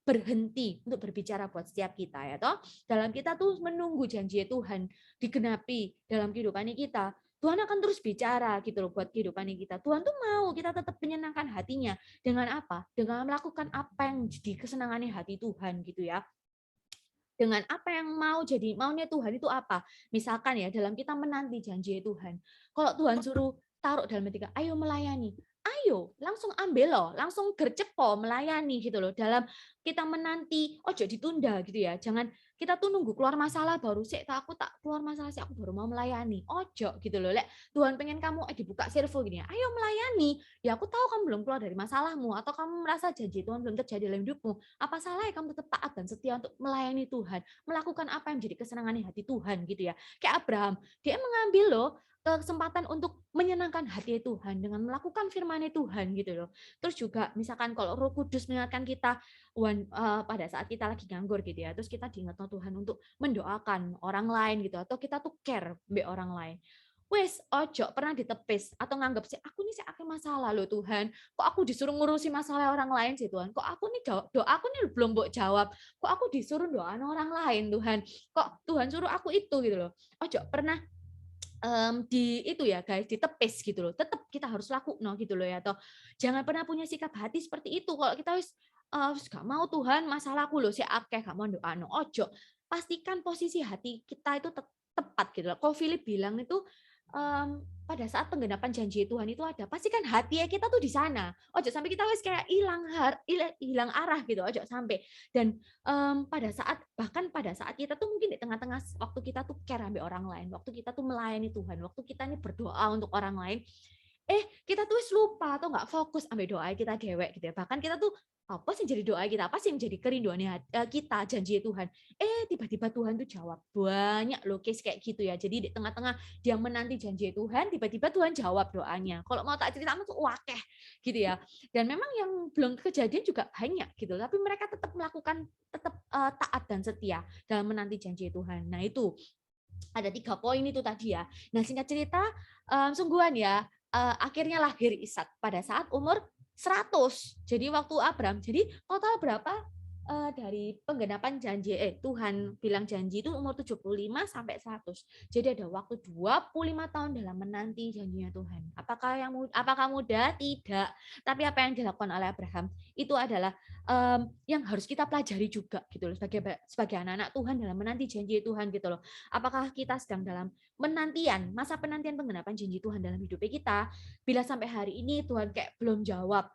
berhenti untuk berbicara buat setiap kita ya toh. Dalam kita tuh menunggu janji Tuhan digenapi dalam kehidupan kita. Tuhan akan terus bicara gitu loh buat kehidupan kita. Tuhan tuh mau kita tetap menyenangkan hatinya dengan apa? Dengan melakukan apa yang jadi kesenangannya hati Tuhan gitu ya. Dengan apa yang maunya Tuhan itu apa? Misalkan ya dalam kita menanti janji Tuhan. Kalau Tuhan suruh taruh dalam hati kita, ayo melayani. Ayo, langsung ambil loh, langsung gercep melayani gitu loh. Dalam kita menanti, ojo ditunda gitu ya. Jangan kita tuh nunggu keluar masalah baru sih, aku tak keluar masalah sih, aku baru mau melayani. Ojo gitu loh. Lek Tuhan pengen kamu dibuka servo gini ya, ayo melayani. Ya aku tahu kamu belum keluar dari masalahmu atau kamu merasa janji Tuhan belum terjadi dalam hidupmu. Apa salahnya kamu tetap taat dan setia untuk melayani Tuhan, melakukan apa yang menjadi kesenangan hati Tuhan gitu ya. Kayak Abraham, dia mengambil loh kesempatan untuk menyenangkan hati Tuhan dengan melakukan firman Tuhan gitu loh. Terus juga misalkan kalau Roh Kudus mengingatkan kita pada saat kita lagi nganggur gitu ya, terus kita diingatkan Tuhan untuk mendoakan orang lain gitu, atau kita tuh care mbek orang lain. Wes ojo pernah ditepis atau nganggap sih aku nih akeh masalah loh Tuhan, kok aku disuruh ngurusi masalah orang lain sih Tuhan, kok aku nih doa aku nih belum mbok jawab, kok aku disuruh doain orang lain Tuhan, kok Tuhan suruh aku itu gitu loh. Ojo pernah di itu ya guys, ditepis gitu loh. Tetap kita harus lakukan gitu loh ya toh. Jangan pernah punya sikap hati seperti itu. Kalau kita gak mau Tuhan masalahku loh si akeh gak mau doa no ojo. Pastikan posisi hati kita itu tepat gitu loh. Kalau Philip bilang itu pada saat penggenapan janji Tuhan itu ada, pastikan hati kita tuh di sana. Ojo sampai kita wis kayak hilang arah gitu. Ojo sampai. Dan bahkan pada saat kita tuh mungkin di tengah-tengah waktu kita tuh care ambil orang lain, waktu kita tuh melayani Tuhan, waktu kita nih berdoa untuk orang lain, kita tuh lupa atau nggak fokus ambil doa kita dewek gitu ya. Bahkan kita tuh apa sih jadi doa kita, apa sih yang jadi kerinduannya kita, janji Tuhan. Tiba-tiba Tuhan tuh jawab. Banyak loh case kayak gitu ya. Jadi di tengah-tengah dia menanti janji Tuhan, tiba-tiba Tuhan jawab doanya. Kalau mau tak cerita tuh wakeh gitu ya. Dan memang yang belum kejadian juga banyak gitu. Tapi mereka tetap melakukan, tetap taat dan setia dalam menanti janji Tuhan. Nah itu ada 3 poin itu tadi ya. Nah singkat cerita, sungguhan ya, akhirnya lahir Ishak pada saat umur 100. Jadi waktu Abraham, jadi total berapa dari penggenapan janji Tuhan bilang janji itu umur 75 sampai 100. Jadi ada waktu 25 tahun dalam menanti janjinya Tuhan. Apakah mudah? Tidak. Tapi apa yang dilakukan oleh Abraham itu adalah yang harus kita pelajari juga gitu loh, sebagai anak-anak Tuhan dalam menanti janji Tuhan gitu loh. Apakah kita sedang dalam masa penantian penggenapan janji Tuhan dalam hidup kita? Bila sampai hari ini Tuhan kayak belum jawab,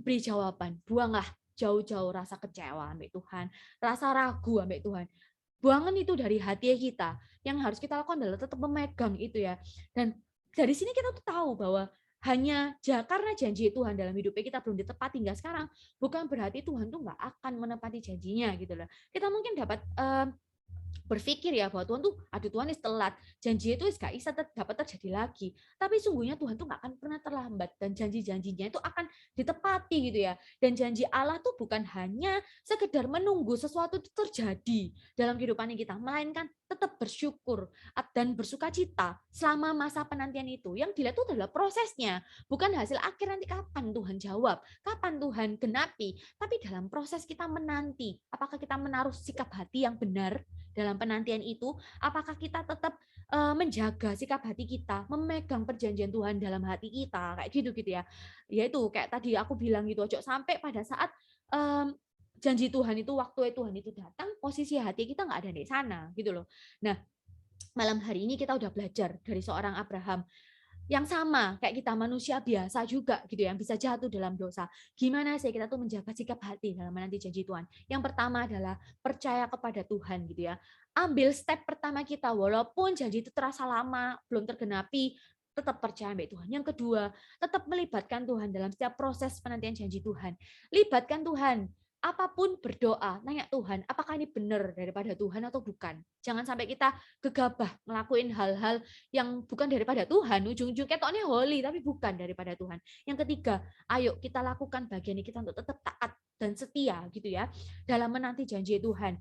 beri jawaban, buanglah jauh-jauh rasa kecewa ambek Tuhan, rasa ragu ambek Tuhan. Buangan itu dari hati kita. Yang harus kita lakukan adalah tetap memegang itu ya. Dan dari sini kita tuh tahu bahwa hanya karena janji Tuhan dalam hidupnya kita belum ditepati hingga sekarang, bukan berarti Tuhan tuh nggak akan menepati janjinya gitu loh. Kita mungkin dapat berpikir ya bahwa Tuhan tuh Tuhan telat, janji itu gak bisa dapat terjadi lagi, tapi sungguhnya Tuhan tuh gak akan pernah terlambat dan janji-janjinya itu akan ditepati gitu ya. Dan janji Allah tuh bukan hanya sekedar menunggu sesuatu itu terjadi dalam kehidupan kita, melainkan tetap bersyukur dan bersukacita selama masa penantian itu. Yang dilihat itu adalah prosesnya, bukan hasil akhir nanti kapan Tuhan jawab, kapan Tuhan genapi, tapi dalam proses kita menanti, apakah kita menaruh sikap hati yang benar dalam penantian itu, apakah kita tetap menjaga sikap hati kita, memegang perjanjian Tuhan dalam hati kita, kayak gitu ya. Yaitu kayak tadi aku bilang gitu, ojo sampai pada saat janji Tuhan itu, waktu Tuhan itu datang, posisi hati kita nggak ada di sana gitu loh. Nah, malam hari ini kita udah belajar dari seorang Abraham yang sama kayak kita, manusia biasa juga gitu yang bisa jatuh dalam dosa. Gimana sih kita tuh menjaga sikap hati dalam menanti janji Tuhan? Yang pertama adalah percaya kepada Tuhan gitu ya. Ambil step pertama kita, walaupun janji itu terasa lama belum tergenapi, tetap percaya sama Tuhan. Yang kedua, tetap melibatkan Tuhan dalam setiap proses penantian janji Tuhan. Libatkan Tuhan. Apapun berdoa, nanya Tuhan, apakah ini benar daripada Tuhan atau bukan. Jangan sampai kita gegabah ngelakuin hal-hal yang bukan daripada Tuhan, ujung-ujung ketoknya holy, tapi bukan daripada Tuhan. Yang ketiga, ayo kita lakukan bagian kita untuk tetap taat dan setia gitu ya, dalam menanti janji Tuhan.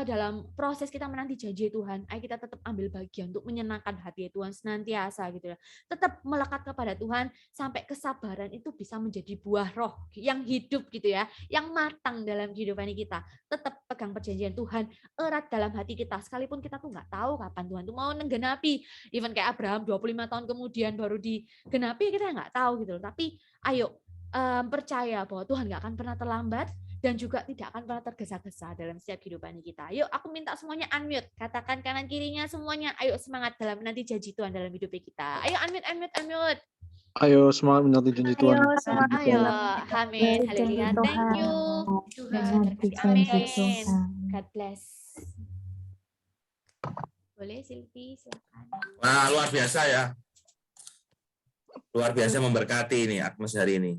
Dalam proses kita menanti janji Tuhan, ayo kita tetap ambil bagian untuk menyenangkan hati Tuhan senantiasa gitu ya. Tetap melekat kepada Tuhan sampai kesabaran itu bisa menjadi buah roh yang hidup gitu ya, yang matang dalam kehidupan kita. Tetap pegang perjanjian Tuhan erat dalam hati kita, sekalipun kita tuh nggak tahu kapan Tuhan tuh mau menggenapi. Even kayak Abraham 25 tahun kemudian baru digenapi, kita nggak tahu gitu loh. Tapi ayo percaya bahwa Tuhan nggak akan pernah terlambat dan juga tidak akan pernah tergesa-gesa dalam setiap kehidupan kita. Yuk, aku minta semuanya unmute. Katakan kanan kirinya semuanya, ayo semangat dalam menanti janji Tuhan dalam hidup kita. Ayo unmute. Ayo semangat menanti janji Tuhan. Ayo, amin. Haleluya. Thank you. Tuhan berkati. Amin. God bless. Boleh Silvi, silakan. Wah, luar biasa ya. Luar biasa memberkati ini Agnes hari ini.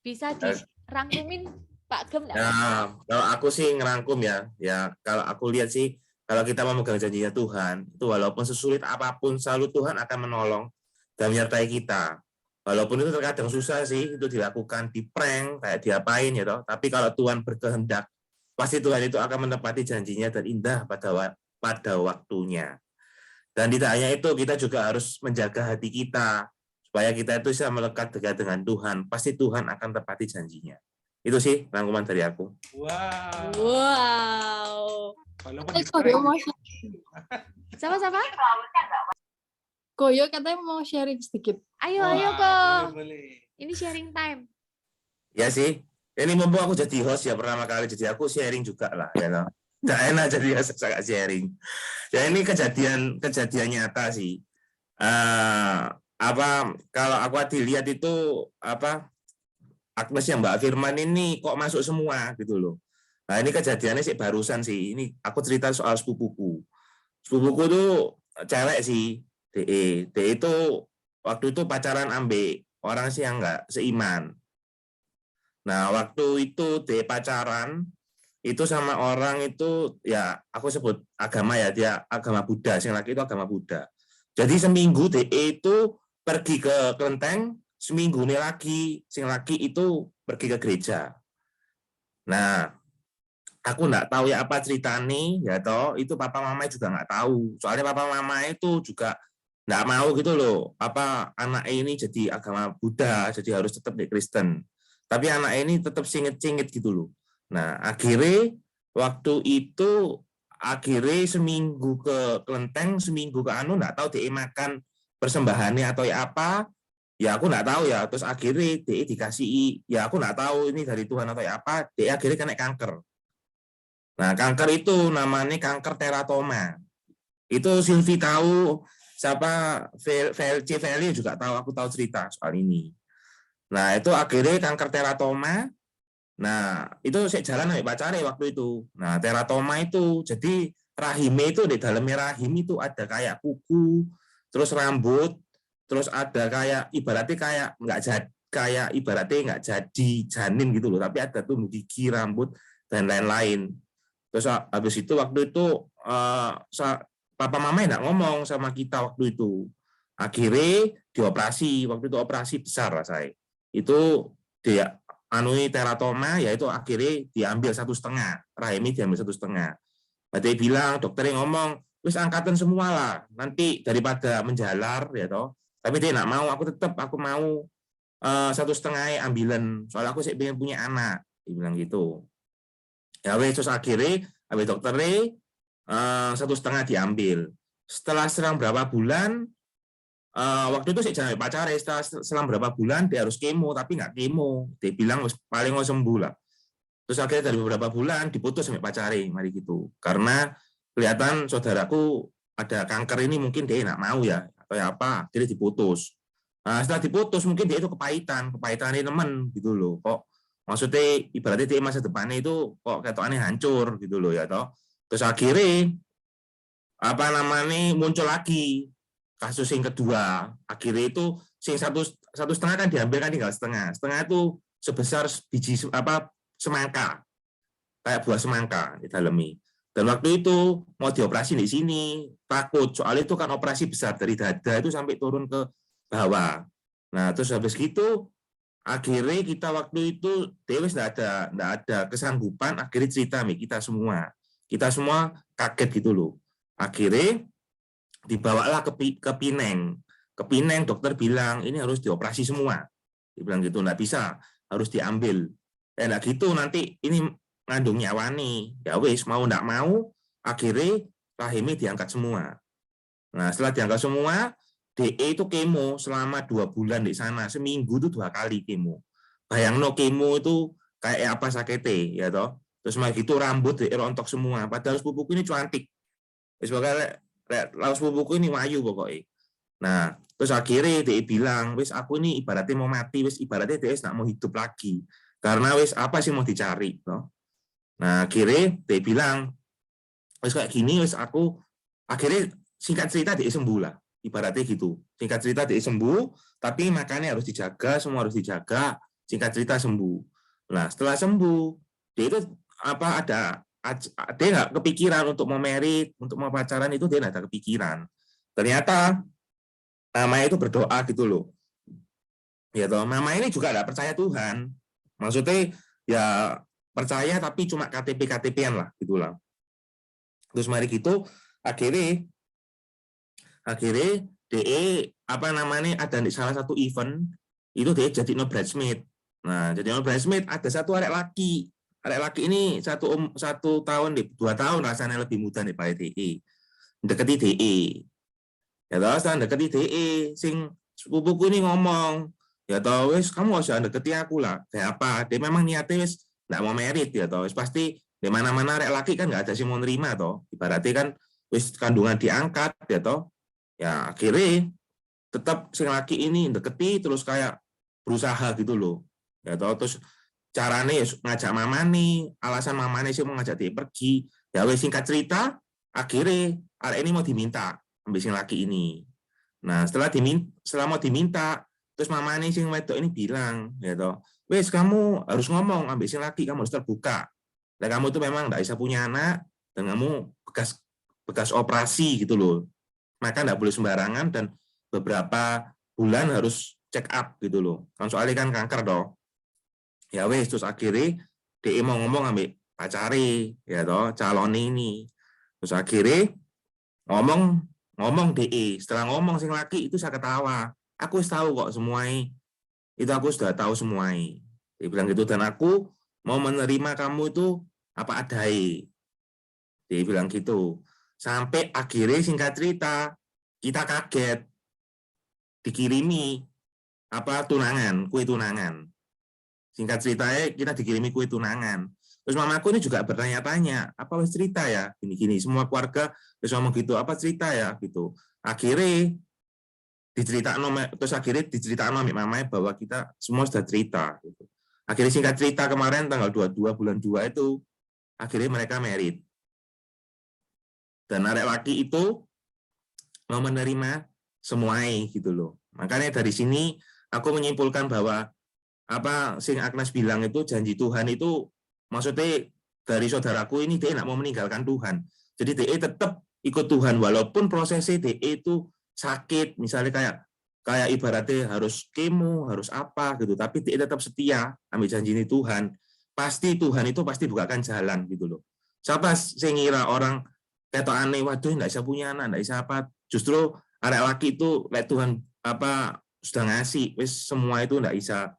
Bisa dirangkumin Pak Gem? Nah, kalau aku sih ngerangkum ya. Ya, kalau aku lihat sih, kalau kita memegang janjinya Tuhan, itu walaupun sesulit apapun, selalu Tuhan akan menolong dan menyertai kita. Walaupun itu terkadang susah sih, itu dilakukan, di prank, kayak diapain ya toh. Tapi kalau Tuhan berkehendak, pasti Tuhan itu akan menepati janjinya dan indah pada waktunya. Dan tidak hanya itu, kita juga harus menjaga hati kita, supaya kita itu bisa melekat dekat dengan Tuhan. Pasti Tuhan akan tepati janjinya. Itu sih rangkuman dari aku. Wow. Walaupun Sama-sama. Koyo katanya mau sharing sedikit. Ayo Wah, kok. boleh. Ini sharing time. Ya sih, ini mumpung aku jadi host ya pertama kali, jadi aku sharing juga lah. Ya, no? Nggak enak jadi saya sharing. Ya ini kejadian nyata sih. Kalau aku dilihat itu Agnes yang Mbak Firman ini kok masuk semua gitu loh. Nah ini kejadiannya sih barusan sih. Ini aku cerita soal sepupuku. Sepupuku tuh cewek sih. DE itu waktu itu pacaran ambe orang sih yang nggak seiman. Nah waktu itu DE pacaran itu sama orang itu ya aku sebut agama ya, dia agama Buddha, sing laki itu agama Buddha. Jadi seminggu DE itu pergi ke kelenteng, seminggu nih lagi sing laki itu pergi ke gereja. Nah aku nggak tahu ya apa cerita nih ya toh, itu papa mama juga nggak tahu. Soalnya papa mama itu juga nggak mau gitu loh, apa anak ini jadi agama Buddha, jadi harus tetap di Kristen. Tapi anak ini tetap singit-singit gitu loh. Nah, akhirnya waktu itu seminggu ke kelenteng, seminggu ke anu, nggak tahu dia makan persembahannya atau ya apa, ya aku nggak tahu ya. Terus akhirnya dia dikasih, ya aku nggak tahu ini dari Tuhan atau ya apa, dia akhirnya kena kanker. Nah, kanker itu namanya kanker teratoma. Itu Silvi tahu, siapa VLC Veli juga tahu, aku tahu cerita soal ini. Nah, itu akhirnya kanker teratoma. Nah, itu saya jalan sampai pacare waktu itu. Nah, teratoma itu, jadi rahimnya itu di dalamnya rahim itu ada kayak kuku, terus rambut, terus ada kayak ibaratnya kayak nggak jadi, kayak ibaratnya nggak jadi janin gitu loh, tapi ada tuh gigi, rambut dan lain-lain. Terus habis itu waktu itu papa mama nggak ngomong sama kita waktu itu. Akhirnya dioperasi, waktu itu operasi besar lah saya. Itu dia anui teratoma, yaitu akhirnya diambil 1,5, rahimnya diambil 1,5. Dia bilang, dokternya ngomong, wis angkatan semua lah, nanti daripada menjalar ya toh. Tapi dia nggak mau, aku mau 1,5 ambilan, soalnya aku sih pengen punya anak, dia bilang gitu. Ya wes, terus akhirnya habis dokternya 1,5 diambil. Setelah selang berapa bulan, waktu itu saya jangan pacar, selang berapa bulan dia harus kemo, tapi nggak kemo. Dia bilang paling mau sembuh lah. Terus akhirnya dari beberapa bulan diputus sampai pacare, mari gitu. Karena kelihatan saudaraku ada kanker ini, mungkin dia nggak mau ya, atau ya apa, jadi diputus. Nah, setelah diputus mungkin dia itu kepahitan ini teman gitu loh. Kok maksudnya ibaratnya dia masa depannya itu kok ketokannya hancur gitu loh ya toh. Terus akhirnya apa namanya muncul lagi kasus yang kedua. Akhirnya itu sing 1,5 kan diambil, kan tinggal setengah itu sebesar biji apa semangka, kayak buah semangka di dalamnya. Dan waktu itu mau dioperasi di sini, takut soalnya itu kan operasi besar dari dada itu sampai turun ke bawah. Nah terus habis gitu akhirnya kita waktu itu Dewi nggak ada kesanggupan, akhirnya cerita nih kita semua kaget gitu loh. Akhirnya dibawalah ke Pineng, dokter bilang ini harus dioperasi semua, dibilang gitu, nggak bisa, harus diambil. Nggak gitu nanti ini ngandung nyawa nih. Ya wis, mau nggak mau akhirnya rahimnya diangkat semua. Nah setelah diangkat semua, DE itu kemo selama 2 bulan di sana, seminggu itu 2 kali kemo. Bayangno kemo itu kayak apa sakitnya ya toh. Terus mah gitu rambut rontok semua, padahal sepupuku ini cantik. Sebagai laus sepupuku ini wayu pokoknya. Nah terus akhirnya DE bilang, wis aku ini ibaratnya mau mati, wis ibaratnya DE nggak mau hidup lagi, karena wis apa sih mau dicari toh. Nah akhirnya DE bilang, wis kayak gini, wis aku akhirnya singkat cerita DE sembuh lah. Ibaratnya gitu, singkat cerita dia sembuh, tapi makannya harus dijaga, semua harus dijaga, singkat cerita sembuh. Nah setelah sembuh, dia itu apa dia nggak kepikiran untuk mau merit, untuk mau pacaran, itu dia nggak ada kepikiran. Ternyata mama itu berdoa gitu loh. Ya toh, mama ini juga nggak percaya Tuhan. Maksudnya ya percaya tapi cuma KTP-KTP-an lah gitulah. Terus mari gitu, akhirnya DE apa namanya ada di salah satu event itu DE jadi no bridesmaid. Nah jadi no bridesmaid ada satu arek laki ini 1 tahun 2 tahun rasanya lebih muda nih Pak DE, deketi DE ya tahu setelah deketi DE sing sepupuku ini ngomong ya tahu wes kamu harus deketi aku lah, kayak apa dia memang niatnya wes nggak mau merit ya tahu wes pasti di mana-mana arek laki kan nggak ada sih mau nerima toh, ibaratnya kan wes kandungan diangkat ya toh. Ya akhirnya tetap si laki ini deketi terus kayak berusaha gitu loh ya toh. Terus caranya ngajak mama nih, alasan mamanya sih mau ngajak dia pergi ya wes, singkat cerita akhirnya arek ini mau diminta ambil si laki ini. Nah setelah mau diminta terus mamanya si wedok ini bilang ya toh, wes kamu harus ngomong ambil si laki, kamu harus terbuka dan kamu itu memang nggak bisa punya anak dan kamu bekas operasi gitu loh, maka nggak boleh sembarangan dan beberapa bulan harus check up gitu loh. Kan soalnya kan kanker dong. Ya wes, terus akhirnya DE mau ngomong ambil pacari ya toh calon ini. Terus akhirnya ngomong ngomong DE. Setelah ngomong sing laki itu saya ketawa. Aku wis tahu kok semuanya. Itu aku sudah tahu semuanya. Dia bilang gitu, dan aku mau menerima kamu itu apa adai. Dia bilang gitu. Sampai akhirnya singkat cerita, kita kaget. Dikirimi apa tunangan, kue tunangan. Singkat ceritanya kita dikirimi kue tunangan. Terus mamaku ini juga bertanya-tanya, apa wis cerita ya? Gini-gini, semua keluarga terus ngomong gitu, apa cerita ya? Gitu. Akhirnya diceritakan sama mamanya bahwa kita semua sudah cerita. Gitu. Akhirnya singkat cerita kemarin tanggal 22 bulan 2 itu, akhirnya mereka married. Dan arek laki itu mau menerima semuanya gitu loh. Makanya dari sini aku menyimpulkan bahwa apa sing Agnes bilang itu janji Tuhan itu maksudnya dari saudaraku ini dia tidak mau meninggalkan Tuhan. Jadi dia tetap ikut Tuhan walaupun prosesnya dia itu sakit, misalnya kayak ibaratnya harus kemo, harus apa gitu, tapi dia tetap setia ambil janji ini Tuhan. Pasti Tuhan itu pasti bukakan jalan gitu loh. Siapa sing ngira orang kayak aneh, waduh nggak bisa punya anak, nggak bisa apa. Justru arek laki itu kayak Tuhan apa sudah ngasih, wis semua itu nggak bisa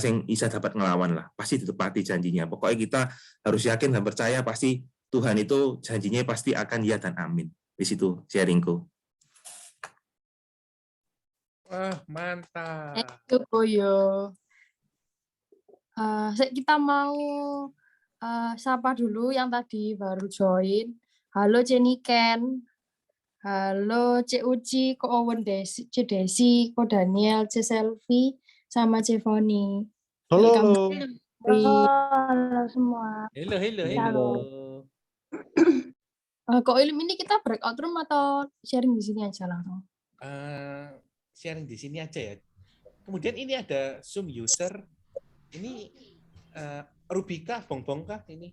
sing bisa dapat ngelawan lah, pasti ditepati janjinya. Pokoknya kita harus yakin dan percaya pasti Tuhan itu janjinya pasti akan ya dan amin. Di situ sharingku. Wah, mantap. Itu Boyo. Kita mau sapa dulu yang tadi baru join. Halo Jeniken. Halo C Uci, Ko Owen Desi, C Desi, Ko Daniel, C Selfie, sama C Foni. Halo. Halo semua. Halo. Kok Ilm ini kita breakout room atau sharing di sini aja langsung? Sharing di sini aja ya. Kemudian ini ada Zoom user. Ini Rubika, Bongbong kah ini?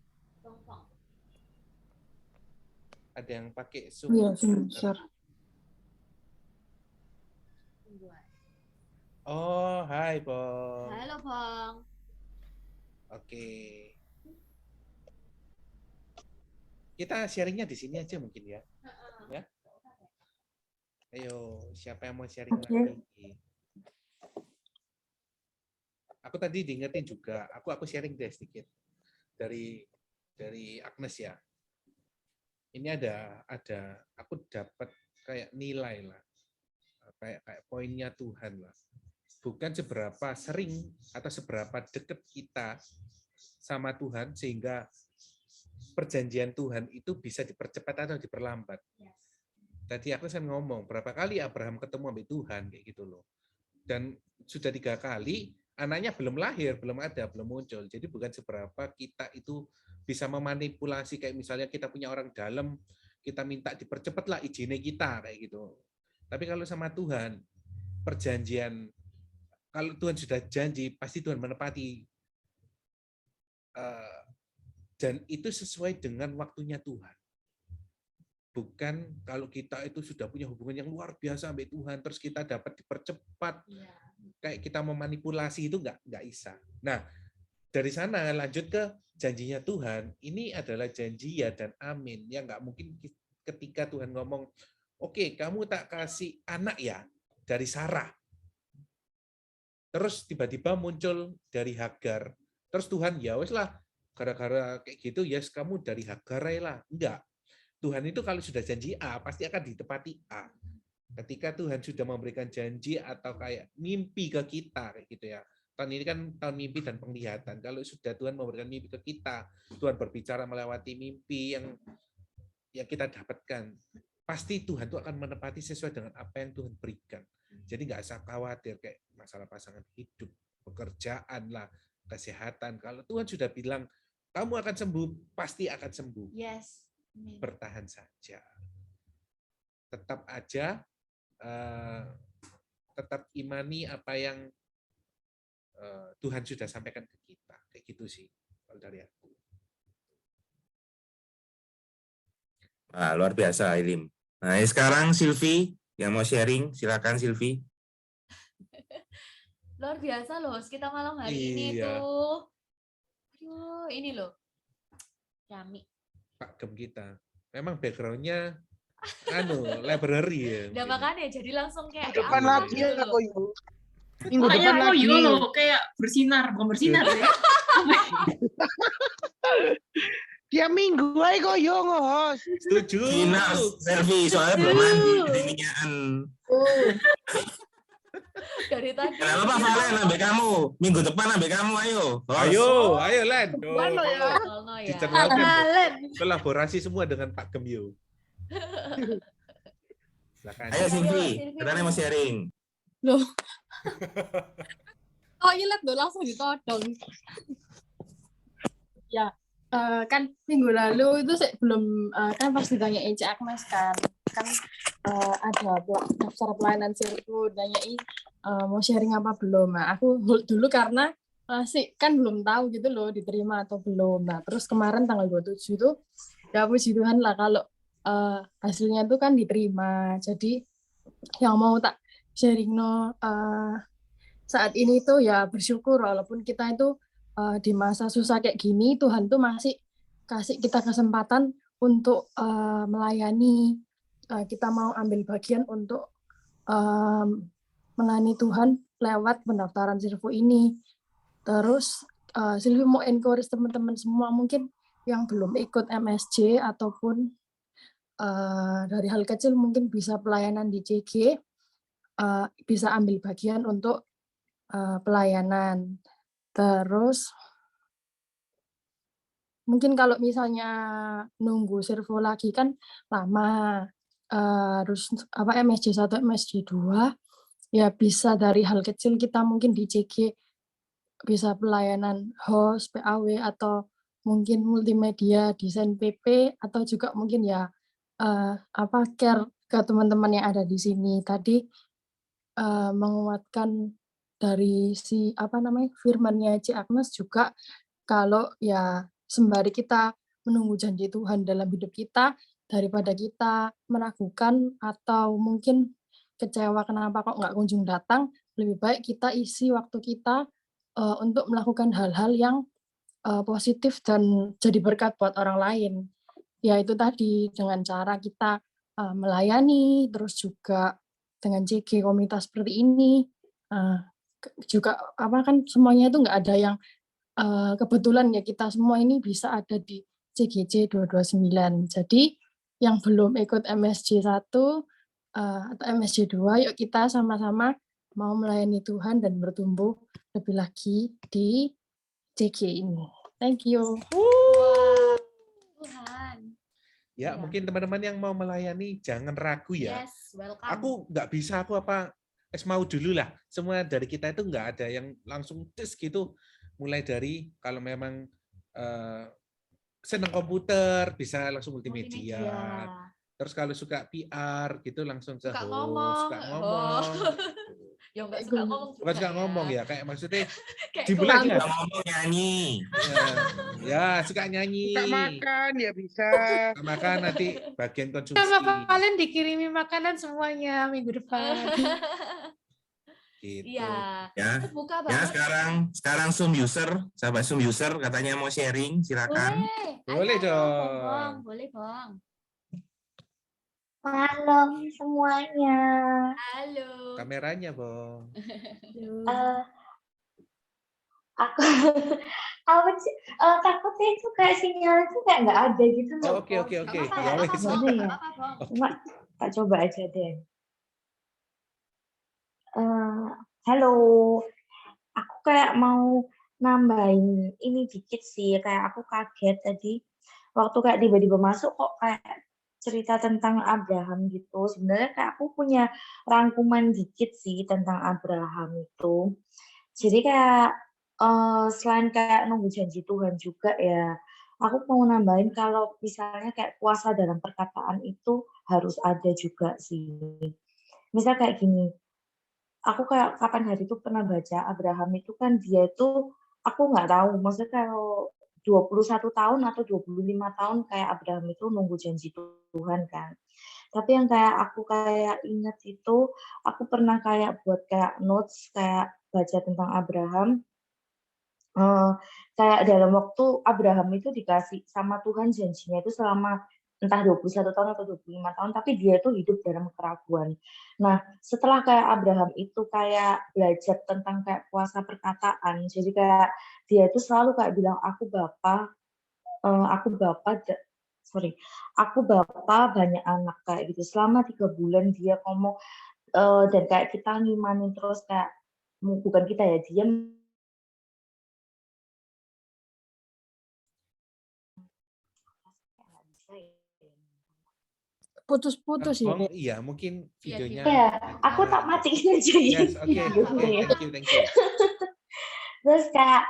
Ada yang pakai Zoom. Iya, Zoom user. Oh, hai Bong. Halo, Bang. Oke. Kita sharingnya di sini aja mungkin ya. Ya. Ayo, siapa yang mau sharing lagi? Aku tadi diingetin juga. Aku sharing deh sedikit dari Agnes ya. Ini ada aku dapat kayak nilai lah. Kayak poinnya Tuhan lah. Bukan seberapa sering atau seberapa dekat kita sama Tuhan sehingga perjanjian Tuhan itu bisa dipercepat atau diperlambat. Tadi aku ngomong berapa kali Abraham ketemu sama Tuhan kayak gitu loh. Dan sudah 3 kali anaknya belum lahir, belum ada, belum muncul. Jadi bukan seberapa kita itu bisa memanipulasi kayak misalnya kita punya orang dalam, kita minta dipercepatlah izinnya kita kayak gitu. Tapi kalau sama Tuhan, perjanjian kalau Tuhan sudah janji, pasti Tuhan menepati. Dan itu sesuai dengan waktunya Tuhan. Bukan kalau kita itu sudah punya hubungan yang luar biasa sama Tuhan, terus kita dapat dipercepat, kayak kita memanipulasi itu nggak bisa. Nah, dari sana lanjut ke janjinya Tuhan. Ini adalah janji ya dan amin. Ya nggak mungkin ketika Tuhan ngomong, oke, kamu tak kasih anak ya dari Sarah. Terus tiba-tiba muncul dari Hagar. Terus Tuhan, ya wes lah, gara-gara kayak gitu, yes kamu dari Hagar lah. Enggak. Tuhan itu kalau sudah janji A, pasti akan ditepati A. Ketika Tuhan sudah memberikan janji atau kayak mimpi ke kita, kayak gitu ya. Tahun ini kan tahun mimpi dan penglihatan. Kalau sudah Tuhan memberikan mimpi ke kita, Tuhan berbicara melewati mimpi yang kita dapatkan, pasti Tuhan itu akan menepati sesuai dengan apa yang Tuhan berikan. Jadi nggak usah khawatir kayak masalah pasangan hidup, pekerjaan lah, kesehatan. Kalau Tuhan sudah bilang, kamu akan sembuh, pasti akan sembuh. Yes. Bertahan saja. Tetap aja, tetap imani apa yang Tuhan sudah sampaikan ke kita. Kayak gitu sih, kalau dari aku. Nah, luar biasa, Ilim. Nah, sekarang Silvi yang mau sharing, silakan Silvi. Luar biasa loh, kita malam hari ini tuh. Aduh, ini loh. Yami. Pak Gem kita. Memang background-nya library ya. Nah mungkin. makanya jadi langsung kayak Minggu depan Iya, lagi iya. ya Kak Koyo. Minggu Makanya depan lagi. koyo loh, kayak bersinar, bukan bersinar ya. Tiap minggu aja Koyo nge-host. Setuju. Sinar, selfie, soalnya belum mandi, jadi minyakan. dari tadi. Kenapa Pak Valen, ambek kamu? Minggu depan ambek kamu, ayo. Host. Ayo Len. Depan lo ya. Soalnya ya. Diceritakan Valen. kolaborasi semua dengan Pak Gemyo. Silakan. Ayo Silvi, Silvi, katanya mau sharing. Toilet loh langsung ditodong. Ya, kan minggu lalu itu belum kan pas ditanya Cak Agnes kan ada daftar pelayanan sirku nanyain mau sharing apa belum. Nah, aku hold dulu karena masih kan belum tahu gitu loh diterima atau belum. Nah, terus kemarin tanggal 27 itu ya puji Tuhan lah kalau hasilnya tuh kan diterima. Jadi yang mau tak sharing saat ini tuh ya bersyukur walaupun kita itu di masa susah kayak gini Tuhan tuh masih kasih kita kesempatan untuk melayani, kita mau ambil bagian untuk melayani Tuhan lewat pendaftaran Sirvo ini. Terus Silvi mau encourage teman-teman semua mungkin yang belum ikut MSJ ataupun dari hal kecil mungkin bisa pelayanan di CG, bisa ambil bagian untuk pelayanan. Terus mungkin kalau misalnya nunggu Sirvo lagi kan lama, harus MSJ 1, MSJ 2, ya bisa dari hal kecil kita mungkin di CG bisa pelayanan host, PAW, atau mungkin multimedia, desain PP, atau juga mungkin ya care ke teman-teman yang ada di sini. Tadi menguatkan dari firman-Nya Cik Agnes juga kalau ya sembari kita menunggu janji Tuhan dalam hidup kita, daripada kita meragukan atau mungkin kecewa kenapa kok nggak kunjung datang, lebih baik kita isi waktu kita untuk melakukan hal-hal yang positif dan jadi berkat buat orang lain. Ya itu tadi dengan cara kita melayani, terus juga dengan CG komunitas seperti ini, juga kan semuanya itu nggak ada yang kebetulan ya kita semua ini bisa ada di CGC 229. Jadi yang belum ikut MSJ 1 atau MSJ 2, yuk kita sama-sama mau melayani Tuhan dan bertumbuh lebih lagi di CG ini. Thank you. Tuhan. Ya, Iya. mungkin teman-teman yang mau melayani jangan ragu ya. Yes, welcome. Aku nggak bisa, mau dulu lah. Semua dari kita itu nggak ada yang langsung tes gitu. Mulai dari kalau memang senang komputer bisa langsung multimedia. Terus kalau suka PR gitu langsung ke Suka host, ngomong. suka ngomong. Ya nggak suka ngomong juga. Bukan suka ngomong ya, kayak maksudnya Kayak dimulai gue. dengan Suka ngomong nyanyi. ya suka nyanyi. Suka makan ya bisa. Suka makan nanti bagian konsumsi. Sama kalian dikirimi makanan semuanya minggu depan. Gitu. Iya. Ya, Buka ya banget. sekarang Zoom user, sahabat Zoom user katanya mau sharing, silakan. Boleh Boleh dong. Bong. Boleh, Bong. Malam semuanya. Halo. Kameranya, Bong. Aku takutnya itu kayak sinyalnya tuh kayak nggak ada gitu loh. Oke. Nggak apa-apa, Ya nggak wes. apa-apa, Gimana Bong. ya? Nggak apa-apa, Bong. Cuma tak coba aja deh. Halo, aku kayak mau nambahin ini dikit sih. Kayak aku kaget tadi waktu kayak tiba-tiba masuk kok kayak cerita tentang Abraham gitu. Sebenarnya kayak aku punya rangkuman dikit sih tentang Abraham itu. Jadi kayak selain kayak nunggu janji Tuhan juga ya, aku mau nambahin kalau misalnya kayak kuasa dalam perkataan itu harus ada juga sih. Misal kayak gini, aku kayak kapan hari itu pernah baca Abraham itu kan dia itu, aku nggak tahu, maksudnya kalau 21 tahun atau 25 tahun kayak Abraham itu nunggu janji Tuhan kan. Tapi yang kayak aku kayak inget itu, aku pernah kayak buat kayak notes, kayak baca tentang Abraham, kayak dalam waktu Abraham itu dikasih sama Tuhan janjinya itu selama entah 21 tahun atau 25 tahun, tapi dia itu hidup dalam keraguan. Nah, setelah kayak Abraham itu kayak belajar tentang kayak kuasa perkataan, jadi kayak dia itu selalu kayak bilang, aku bapak banyak anak kayak gitu. Selama 3 bulan dia ngomong dan kayak kita ngimanin terus kayak bukan kita ya, dia Putus-putus ya. Bong, iya mungkin Iya, videonya. ya, aku tak matiin aja ya. Yes, oke, thank you. Terus kayak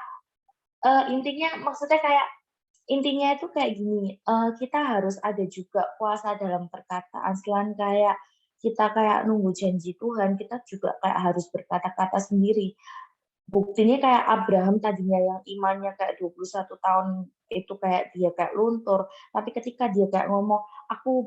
intinya itu kayak gini, kita harus ada juga puasa dalam perkataan. Selain kayak kita kayak nunggu janji Tuhan, kita juga kayak harus berkata-kata sendiri. Buktinya kayak Abraham tadinya yang imannya kayak 21 tahun itu kayak dia kayak luntur, tapi ketika dia kayak ngomong, aku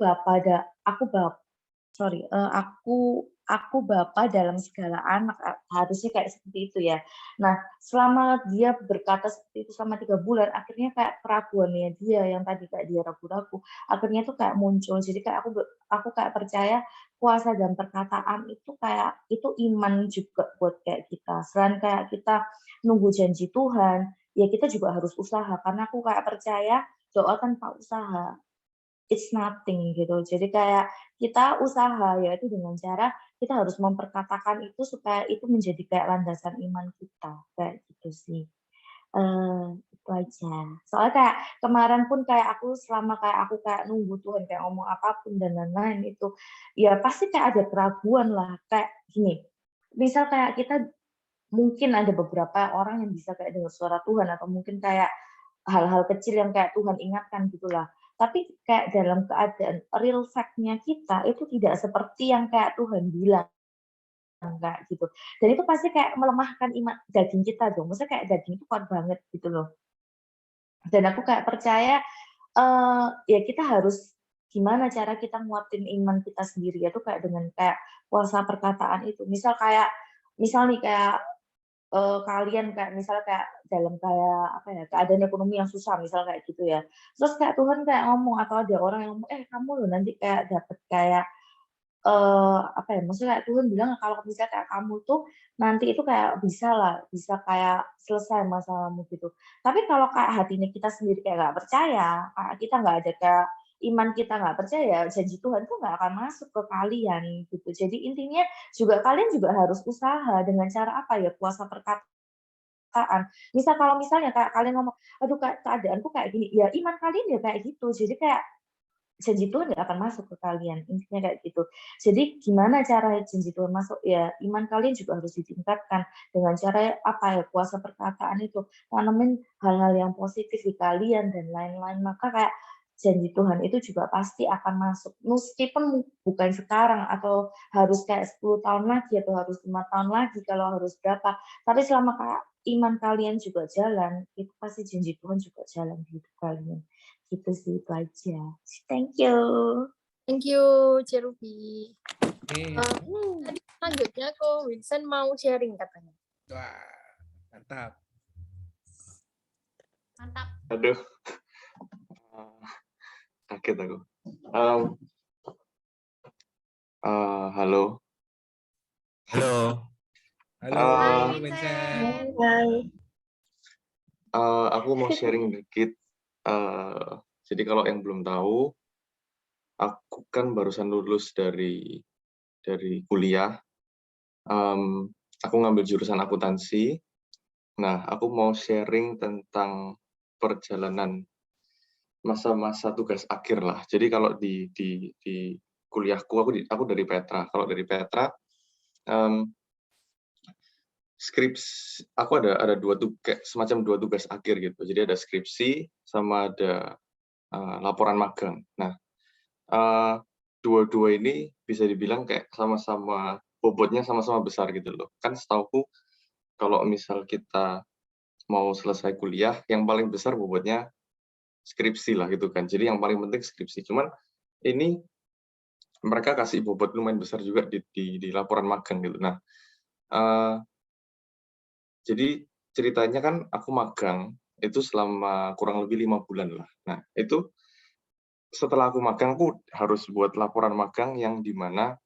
Bapa dalam segala anak, harusnya kayak seperti itu ya. Nah, selama dia berkata seperti itu selama 3 bulan, akhirnya kayak keraguannya dia yang tadi kayak dia ragu-ragu, akhirnya tuh kayak muncul. Jadi kayak aku kayak percaya kuasa dan perkataan itu kayak itu iman juga buat kayak kita. Selain kayak kita nunggu janji Tuhan, ya kita juga harus usaha. Karena aku kayak percaya doa tanpa usaha it's nothing gitu. Jadi kayak kita usaha yaitu dengan cara kita harus memperkatakan itu supaya itu menjadi kayak landasan iman kita kayak gitu sih. Itu aja. Soalnya kayak kemarin pun kayak aku selama kayak aku kayak nunggu Tuhan kayak ngomong apapun dan lain-lain itu ya pasti kayak ada keraguan lah kayak gini. Misal kayak kita mungkin ada beberapa orang yang bisa kayak dengar suara Tuhan atau mungkin kayak hal-hal kecil yang kayak Tuhan ingatkan gitulah. Tapi kayak dalam keadaan real fact-nya kita itu tidak seperti yang kayak Tuhan bilang enggak gitu. Dan itu pasti kayak melemahkan iman daging kita dong. Maksudnya kayak daging itu kuat banget gitu loh. Dan aku kayak percaya ya kita harus gimana cara kita nguatin iman kita sendiri ya tuh kayak dengan kayak kuasa perkataan itu. Misal nih kayak kalian kayak misalnya kayak dalam kayak apa ya keadaan ekonomi yang susah misal kayak gitu ya terus kayak Tuhan kayak ngomong atau ada orang yang ngomong kamu loh nanti kayak dapet kayak apa ya maksudnya kayak Tuhan bilang kalau misalnya kayak kamu tuh nanti itu kayak bisa kayak selesai masalahmu gitu tapi kalau kayak hatinya kita sendiri kayak nggak percaya kayak kita nggak ada kayak iman kita nggak percaya janji Tuhan tuh nggak akan masuk ke kalian gitu jadi intinya juga kalian juga harus usaha dengan cara apa ya puasa perkataan. Kalau misalnya kayak kalian ngomong, aduh keadaanku kayak gini, ya iman kalian ya kayak gitu. Jadi kayak janji Tuhan nggak akan masuk ke kalian, intinya kayak gitu. Jadi gimana cara janji Tuhan masuk? Ya iman kalian juga harus ditingkatkan dengan cara apa ya kuasa perkataan itu, tanemin hal-hal yang positif di kalian dan lain-lain. Maka kayak janji Tuhan itu juga pasti akan masuk. Meskipun bukan sekarang atau harus kayak 10 tahun lagi atau harus 5 tahun lagi kalau harus berapa. Tapi selama kayak iman kalian juga jalan, itu pasti janji Tuhan juga jalan di hidup kalian. Gitu sih, itu aja. Thank you. Thank you, Cerubi. Tadi selanjutnya kok Vincent mau sharing katanya. Wah, mantap. Mantap. Aduh, kaget aku. Halo. Halo. Halo, Hai, Vincent. Aku mau sharing dikit. Jadi kalau yang belum tahu, aku kan barusan lulus dari kuliah. Aku ngambil jurusan akuntansi. Nah, aku mau sharing tentang perjalanan masa-masa tugas akhir lah. Jadi kalau di kuliahku aku dari Petra. Kalau dari Petra skripsi aku ada semacam dua tugas akhir gitu. Jadi ada skripsi sama ada laporan magang. Nah, dua-dua ini bisa dibilang kayak sama-sama bobotnya sama-sama besar gitu loh. Kan setauku kalau misal kita mau selesai kuliah, yang paling besar bobotnya skripsi lah gitu kan. Jadi yang paling penting skripsi. Cuman ini mereka kasih bobot lumayan besar juga di laporan magang gitu. Nah, jadi ceritanya kan aku magang itu selama kurang lebih 5 bulan lah. Nah, itu setelah aku magang, aku harus buat laporan magang yang dimana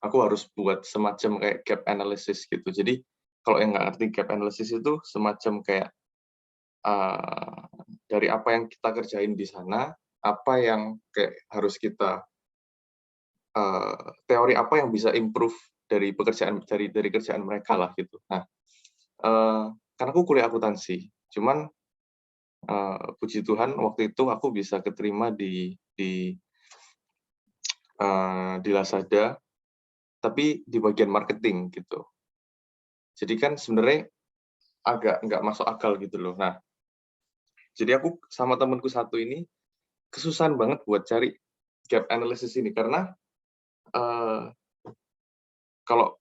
aku harus buat semacam kayak gap analysis gitu. Jadi kalau yang nggak ngerti gap analysis itu semacam kayak dari apa yang kita kerjain di sana, apa yang kayak harus kita teori apa yang bisa improve dari pekerjaan dari kerjaan mereka lah gitu. Nah, karena aku kuliah akuntansi, cuman puji Tuhan waktu itu aku bisa keterima di Lazada, tapi di bagian marketing gitu. Jadi kan sebenarnya agak nggak masuk akal gitu loh. Nah, jadi aku sama temanku satu ini kesusahan banget buat cari gap analysis ini karena kalau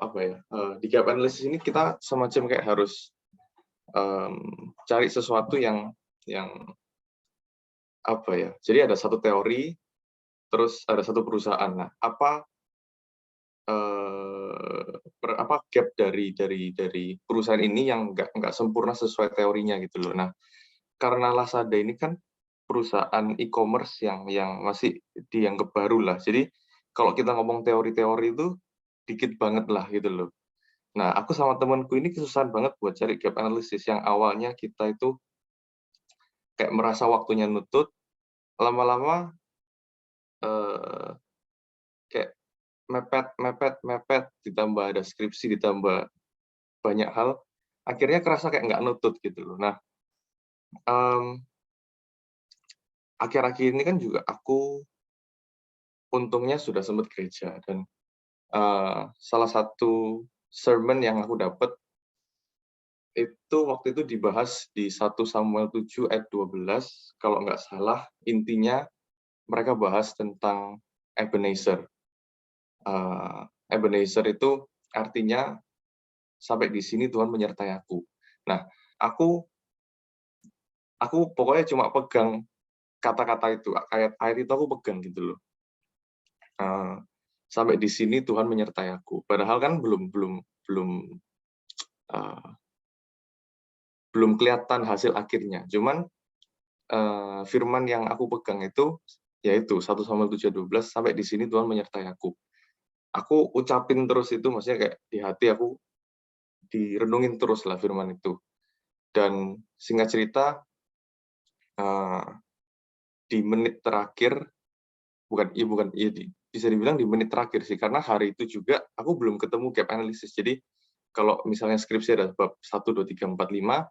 apa ya, di gap analysis ini kita semacam kayak harus cari sesuatu yang apa ya. Jadi ada satu teori, terus ada satu perusahaan. Nah, apa gap dari perusahaan ini yang nggak sempurna sesuai teorinya gitu loh. Nah, karena Lazada ini kan perusahaan e-commerce yang masih dianggap baru lah. Jadi kalau kita ngomong teori-teori itu dikit banget lah gitu loh. Nah, aku sama temanku ini kesusahan banget buat cari gap analysis yang awalnya kita itu kayak merasa waktunya nutut, lama-lama kayak mepet, ditambah ada skripsi, ditambah banyak hal, akhirnya kerasa kayak nggak nutut gitu loh. Nah, akhir-akhir ini kan juga aku untungnya sudah sempat gereja, dan salah satu sermon yang aku dapat itu waktu itu dibahas di 1 Samuel 7 ayat 12, kalau nggak salah intinya mereka bahas tentang Ebenezer. Ebenezer itu artinya sampai di sini Tuhan menyertai aku. Nah, aku pokoknya cuma pegang kata-kata itu, ayat itu aku pegang gitu loh. Sampai di sini Tuhan menyertai aku. Padahal kan belum kelihatan hasil akhirnya. Cuman firman yang aku pegang itu yaitu 1 Samuel 7:12, sampai di sini Tuhan menyertai aku. Aku ucapin terus itu, maksudnya kayak di hati aku direnungin terus lah firman itu. Dan singkat cerita, di menit terakhir, bisa dibilang di menit terakhir sih, karena hari itu juga aku belum ketemu gap analysis. Jadi kalau misalnya skripsi ada bab 1, 2, 3, 4, 5,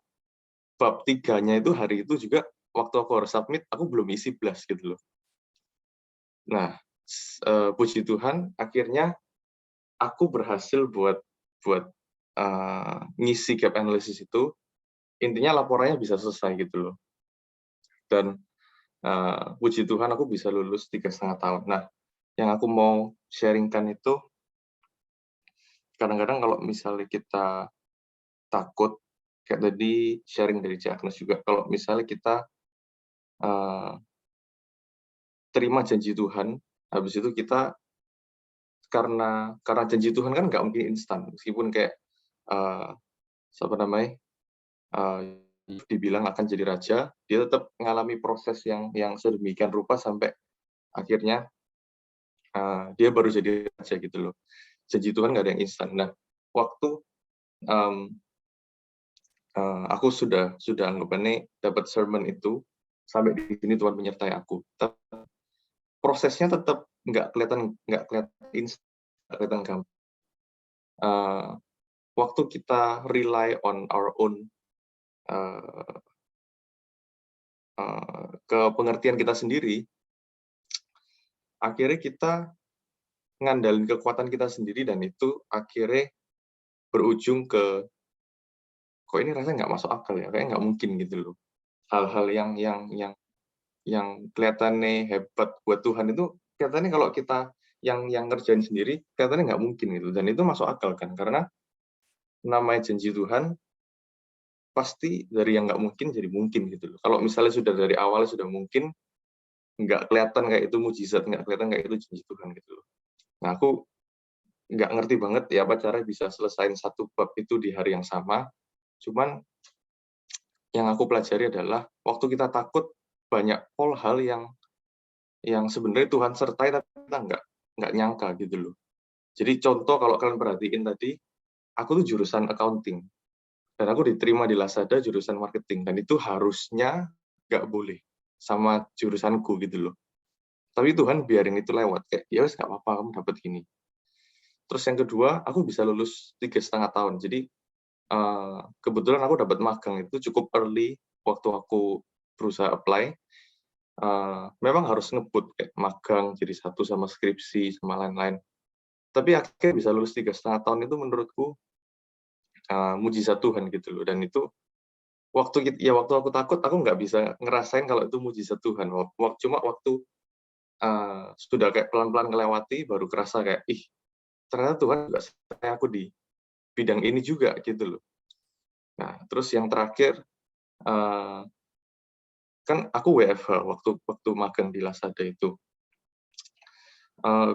bab 3-nya itu hari itu juga waktu aku harus submit, aku belum isi blast gitu loh. Nah, puji Tuhan, akhirnya aku berhasil buat ngisi gap analysis itu. Intinya laporannya bisa selesai gitu loh. Dan puji Tuhan aku bisa lulus 3,5 tahun. Nah, yang aku mau sharingkan itu, kadang-kadang kalau misalnya kita takut, kayak tadi sharing dari Cik Agnes juga, kalau misalnya kita terima janji Tuhan, habis itu kita karena janji Tuhan kan nggak mungkin instan, meskipun kayak dibilang akan jadi raja, dia tetap mengalami proses yang sedemikian rupa sampai akhirnya dia baru jadi raja gitu loh. Janji Tuhan nggak ada yang instan. Nah, waktu aku sudah anggapannya dapat sermon itu, sampai di sini Tuhan menyertai aku. Tapi prosesnya tetap nggak kelihatan instan, nggak kelihatan gampang. Waktu kita rely on our own ke pengertian kita sendiri, akhirnya kita ngandalin kekuatan kita sendiri, dan itu akhirnya berujung ke kok ini rasanya nggak masuk akal ya, kayak nggak mungkin gitu loh. Hal-hal yang kelihatannya hebat buat Tuhan itu kelihatannya kalau kita yang ngerjain sendiri kelihatannya nggak mungkin gitu, dan itu masuk akal kan, karena namanya janji Tuhan pasti dari yang nggak mungkin jadi mungkin gitu loh. Kalau misalnya sudah dari awal sudah mungkin, nggak kelihatan kayak itu mujizat, nggak kelihatan kayak itu janji Tuhan gitu loh. Nah, aku nggak ngerti banget ya apa cara bisa selesaiin satu bab itu di hari yang sama. Cuman yang aku pelajari adalah waktu kita takut, banyak hal yang sebenarnya Tuhan sertai tapi kita nggak nyangka gitu loh. Jadi contoh kalau kalian perhatiin tadi, aku tuh jurusan accounting dan aku diterima di Lazada jurusan marketing dan itu harusnya nggak boleh sama jurusanku gitu loh. Tapi Tuhan biarin itu lewat kayak ya wes nggak apa-apa kamu dapat gini. Terus yang kedua, aku bisa lulus 3,5 tahun. Jadi kebetulan aku dapat magang itu cukup early waktu aku berusaha apply. Memang harus ngebut kayak magang jadi satu sama skripsi sama lain-lain. Tapi akhirnya bisa lulus 3,5 tahun itu menurutku mujizat Tuhan gitu loh. Dan itu waktu aku takut aku nggak bisa ngerasain kalau itu mujizat Tuhan. Cuma waktu sudah kayak pelan-pelan ngelewati baru kerasa kayak ternyata Tuhan juga sertai aku di bidang ini juga gitu loh. Nah terus yang terakhir kan aku WFH waktu magang di Lazada itu.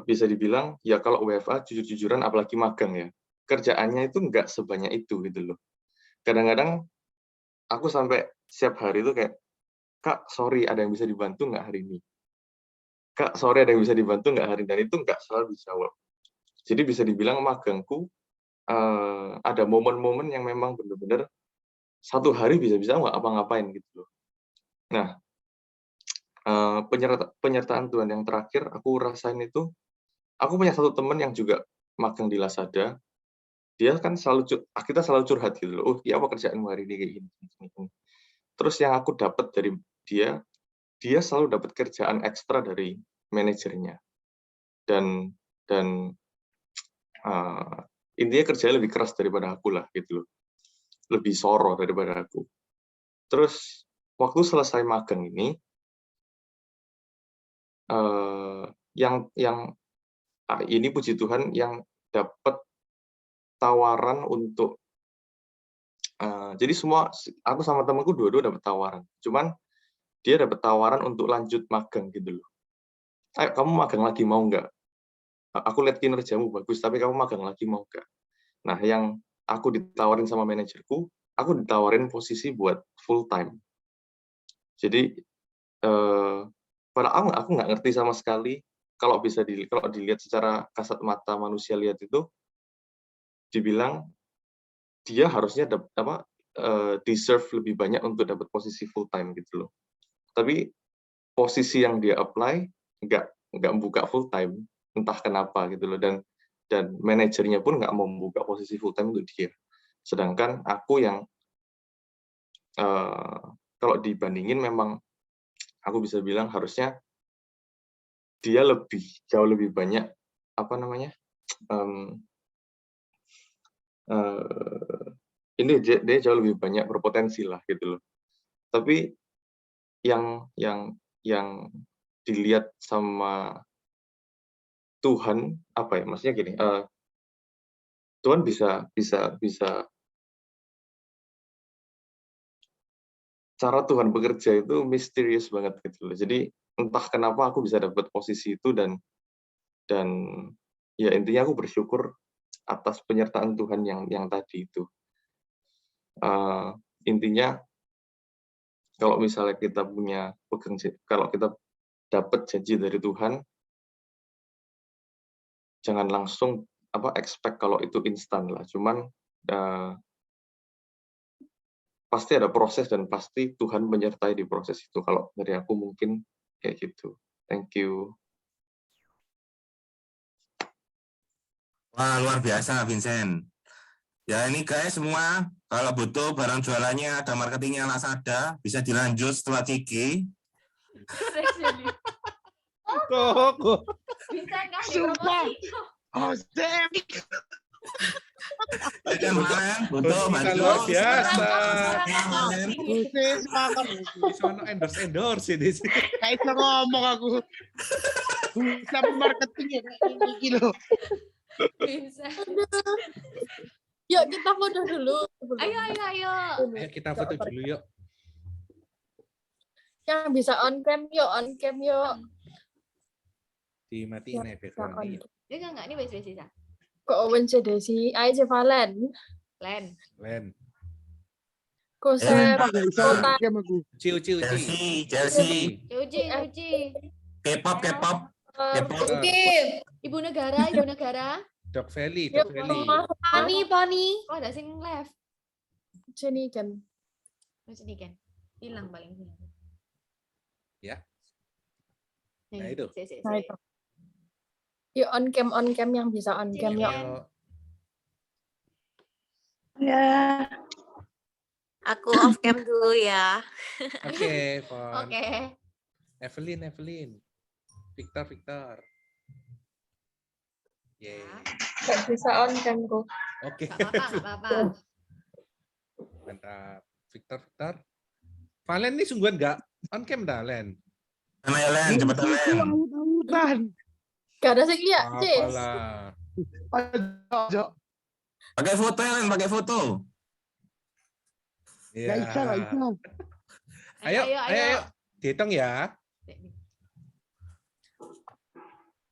Bisa dibilang ya kalau WFH jujur-jujuran apalagi magang ya kerjaannya itu nggak sebanyak itu gitu loh. Kadang-kadang aku sampai setiap hari itu kayak Kak sorry ada yang bisa dibantu nggak hari ini? Kak sorry ada yang bisa dibantu nggak hari ini? Dan itu nggak selalu dijawab. Jadi bisa dibilang magangku ada momen-momen yang memang benar-benar satu hari bisa-bisa nggak apa-ngapain gitu loh. Nah penyertaan Tuhan yang terakhir aku rasain itu, aku punya satu teman yang juga magang di Lazada, dia kan kita selalu curhat gitu loh, ya apa kerjaanmu hari ini kayak gini. Terus yang aku dapat dari dia selalu dapat kerjaan ekstra dari manajernya. Dan intinya kerjanya lebih keras daripada aku lah gitu loh. Lebih soro daripada aku. Terus waktu selesai magang ini, ini puji Tuhan yang dapat tawaran untuk jadi semua aku sama temanku dua-dua dapat tawaran. Cuman dia dapat tawaran untuk lanjut magang gitu loh. Ayo kamu magang lagi mau nggak? Aku lihat kinerjamu bagus tapi kamu magang lagi mau nggak? Nah yang aku ditawarin sama manajerku, aku ditawarin posisi buat full time. Jadi padahal aku nggak ngerti sama sekali kalau dilihat secara kasat mata manusia lihat itu dibilang dia harusnya deserve lebih banyak untuk dapat posisi full time gitu loh. Tapi posisi yang dia apply nggak membuka full time, entah kenapa gitu loh. Dan manajernya pun nggak mau membuka posisi full time untuk dia. Sedangkan aku yang kalau dibandingin memang aku bisa bilang harusnya dia jauh lebih banyak ini dia jauh lebih banyak berpotensi lah gitu loh. Tapi yang dilihat sama Tuhan maksudnya gini, Tuhan bisa cara Tuhan bekerja itu misterius banget gitu loh. Jadi entah kenapa aku bisa dapat posisi itu dan ya intinya aku bersyukur atas penyertaan Tuhan yang tadi itu. Intinya kalau misalnya kita kalau kita dapat janji dari Tuhan, jangan langsung expect kalau itu instan lah. Cuman pasti ada proses dan pasti Tuhan menyertai di proses itu. Kalau dari aku mungkin kayak gitu. Thank you. Wah, luar biasa Vincent. Ya ini guys semua, kalau butuh barang jualannya ada marketingnya Lazada, bisa dilanjut setelah Ciki. Kok. Bisa nggak Sumpah. dipromosi? Butuh Kita luar biasa. Sono endorse ini sih. Kayak bisa ngomong aku. Bisa marketing ya kayak ini loh. Bisa. Yuk kita foto dulu. Ayo. Ayo kita foto dulu yuk. Yang bisa on cam yuk. Dimatiin ya background-nya. Dia enggak ini bisa. Kok Owen Desi, Ayo Valen. Len. Kosep, Nggak bisa kota, game aku. Uci. Chelsea. Uji. K-pop. Ibu negara. Dog Valley. Poni. Kok ada sing left? Jenny kan. Sini kan. Hilang paling hilang. Ya. Nah, itu. Nah, itu. Yuk on cam yang bisa on cam yuk. Ayo. Ya. Aku off cam dulu ya. Oke, Fon. Oke. Evelyn. Victor. Yeay. Gak bisa on camku. Oke. Enggak apa-apa. Mantap. Victor. Valen nih sungguhan nggak on cam dah, Len. Mana ya, Len? Cepetan, Len. Autan. Gak ada sih iya, Cis. Apalah. Pakai foto ya, Len. Pakai foto. Nggak Ya. bisa. Ayo. Dihitung ya.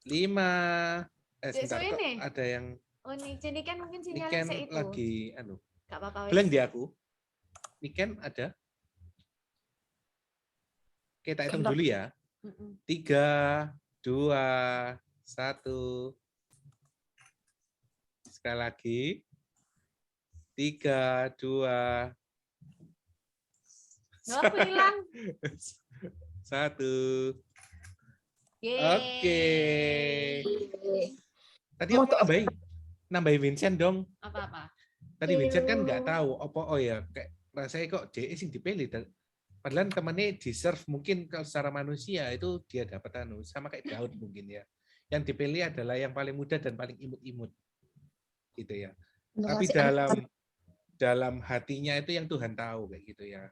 5. Sebentar, kok ini. ada yang Oh, ini kan mungkin Niken sinyalnya itu. lagi Enggak apa-apa. blank di aku. Niken ada. Kita hitung dulu ya. 3, 2, 1. Sekali lagi. 3, 2. Aku hilang. 1. Yeay. Oke. Tadi aku nambahin Vincent dong. Apa-apa? Tadi Vincent kan nggak tahu kayak rasanya kok DE sing dipilih. Padahal temannya deserve, mungkin kalau secara manusia itu dia dapat sama kayak Daud mungkin ya. Yang dipilih adalah yang paling muda dan paling imut-imut. Gitu ya. Tapi dalam hatinya itu yang Tuhan tahu kayak gitu ya.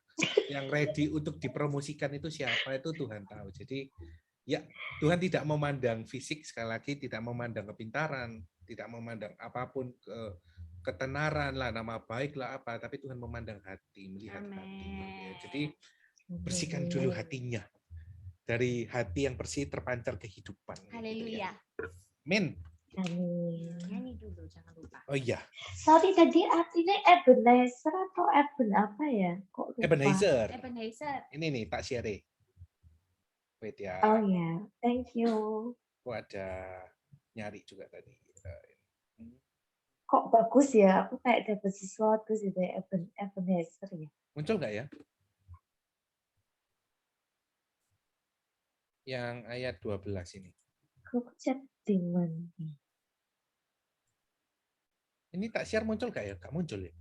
Yang ready untuk dipromosikan itu siapa, itu Tuhan tahu. Jadi ya, Tuhan tidak memandang fisik, sekali lagi tidak memandang kepintaran, tidak memandang apapun ketenaran lah, nama baik lah apa, tapi Tuhan memandang hati, melihat hati. Ya, jadi bersihkan dulu hatinya. Dari hati yang bersih terpancar kehidupan. Haleluya. Amin. Nyanyi dulu, jangan lupa. Oh iya. Sorry tadi artinya Ebenezer atau Eben apa ya? Kok lupa? Ebenezer. Ebenezer. Ini nih tak share. Wait ya. Oh ya, thank you. Aku ada nyari juga tadi. Kok bagus ya? Aku kayak dapat sesuatu sih dari Ebenezer ya. Muncul nggak ya? Yang ayat 12 ini. Aku chat di mana? Ini tak share muncul nggak ya? Nggak muncul ya?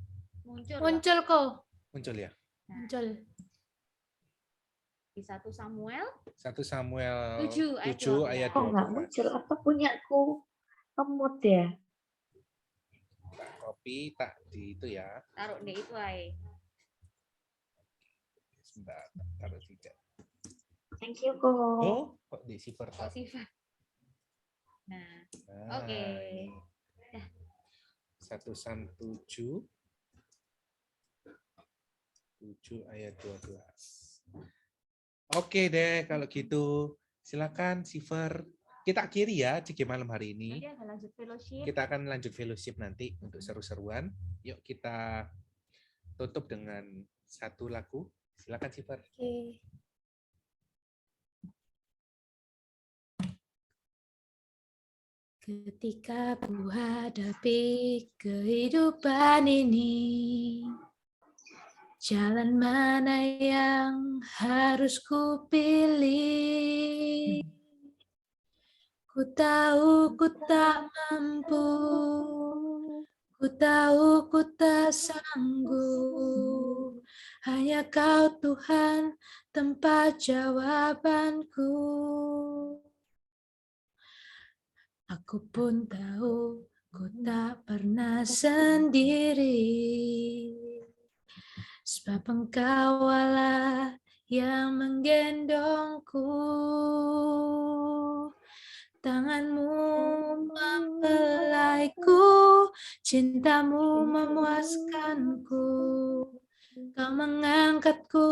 Muncul kok. Muncul ya? Muncul. Di 1 Samuel 7 7 ayat Kok nggak 12. muncul? Apa punyaku kemut ya? Tak copy, tak di itu ya. taruh di itu ay. Sebentar, taruh tidak. Thank you kok. Oh, kok di sifar. Kok sifat. Nah, oke. Dah. 1 Sam 7 ayat 12. Oke deh, kalau gitu silakan Siver. Kita akhiri ya CG malam hari ini. Nanti akan lanjut fellowship. Kita akan lanjut fellowship nanti untuk seru-seruan. Yuk kita tutup dengan satu lagu. Silakan Siver. Oke. Ketika ku hadapi kehidupan ini, jalan mana yang harus ku pilih? Ku tahu ku tak mampu, ku tahu ku tak sanggup. Hanya Kau Tuhan tempat jawabanku. Aku pun tahu ku tak pernah sendiri, sebab Engkau Allah yang menggendongku. Tanganmu mempelaiku, cintamu memuaskanku. Kau mengangkatku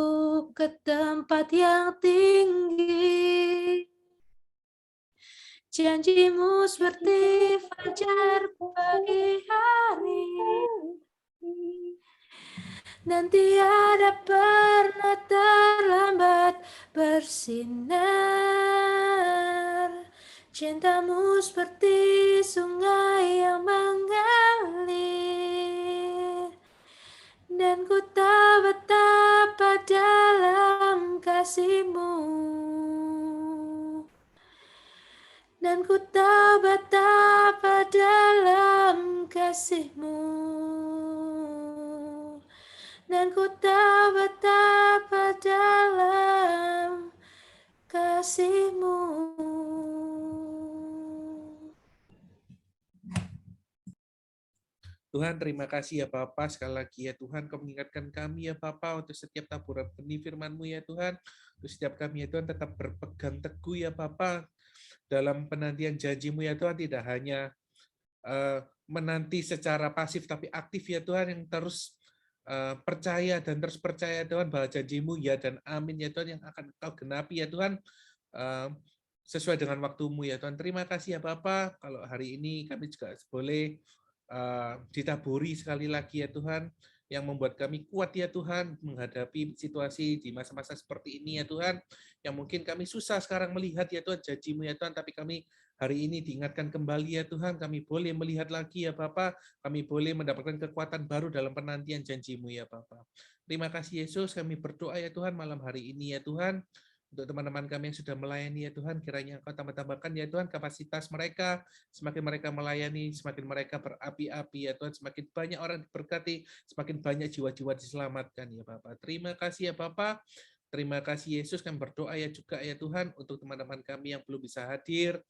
ke tempat yang tinggi. Janjimu seperti fajar pagi hari, dan tiada pernah terlambat bersinar. Cintamu seperti sungai yang mengalir, dan ku tahu betapa dalam kasih-Mu, dan ku tahu betapa dalam kasih-Mu, dan ku tahu betapa dalam kasih-Mu. Tuhan, terima kasih ya Bapa, sekali lagi ya Tuhan, Kau mengingatkan kami ya Bapa untuk setiap taburan benih firman-Mu ya Tuhan, untuk setiap kami ya Tuhan tetap berpegang teguh ya Bapa dalam penantian janji-Mu ya Tuhan, tidak hanya menanti secara pasif tapi aktif ya Tuhan, yang terus percaya dan terus percaya Tuhan bahwa janji-Mu ya dan amin ya Tuhan, yang akan Kau genapi ya Tuhan sesuai dengan waktu-Mu ya Tuhan. Terima kasih ya Bapa, kalau hari ini kami juga boleh ditaburi sekali lagi ya Tuhan, yang membuat kami kuat ya Tuhan menghadapi situasi di masa-masa seperti ini ya Tuhan, yang mungkin kami susah sekarang melihat ya Tuhan janji-Mu ya Tuhan, tapi kami hari ini diingatkan kembali ya Tuhan, kami boleh melihat lagi ya Bapa, kami boleh mendapatkan kekuatan baru dalam penantian janji-Mu ya Bapa. Terima kasih Yesus, kami berdoa ya Tuhan malam hari ini ya Tuhan, untuk teman-teman kami yang sudah melayani ya Tuhan, kiranya Engkau tambah-tambahkan ya Tuhan kapasitas mereka, semakin mereka melayani, semakin mereka berapi-api ya Tuhan, semakin banyak orang diberkati, semakin banyak jiwa-jiwa diselamatkan ya Bapak. Terima kasih ya Bapak, terima kasih Yesus, kami berdoa ya juga ya Tuhan, untuk teman-teman kami yang belum bisa hadir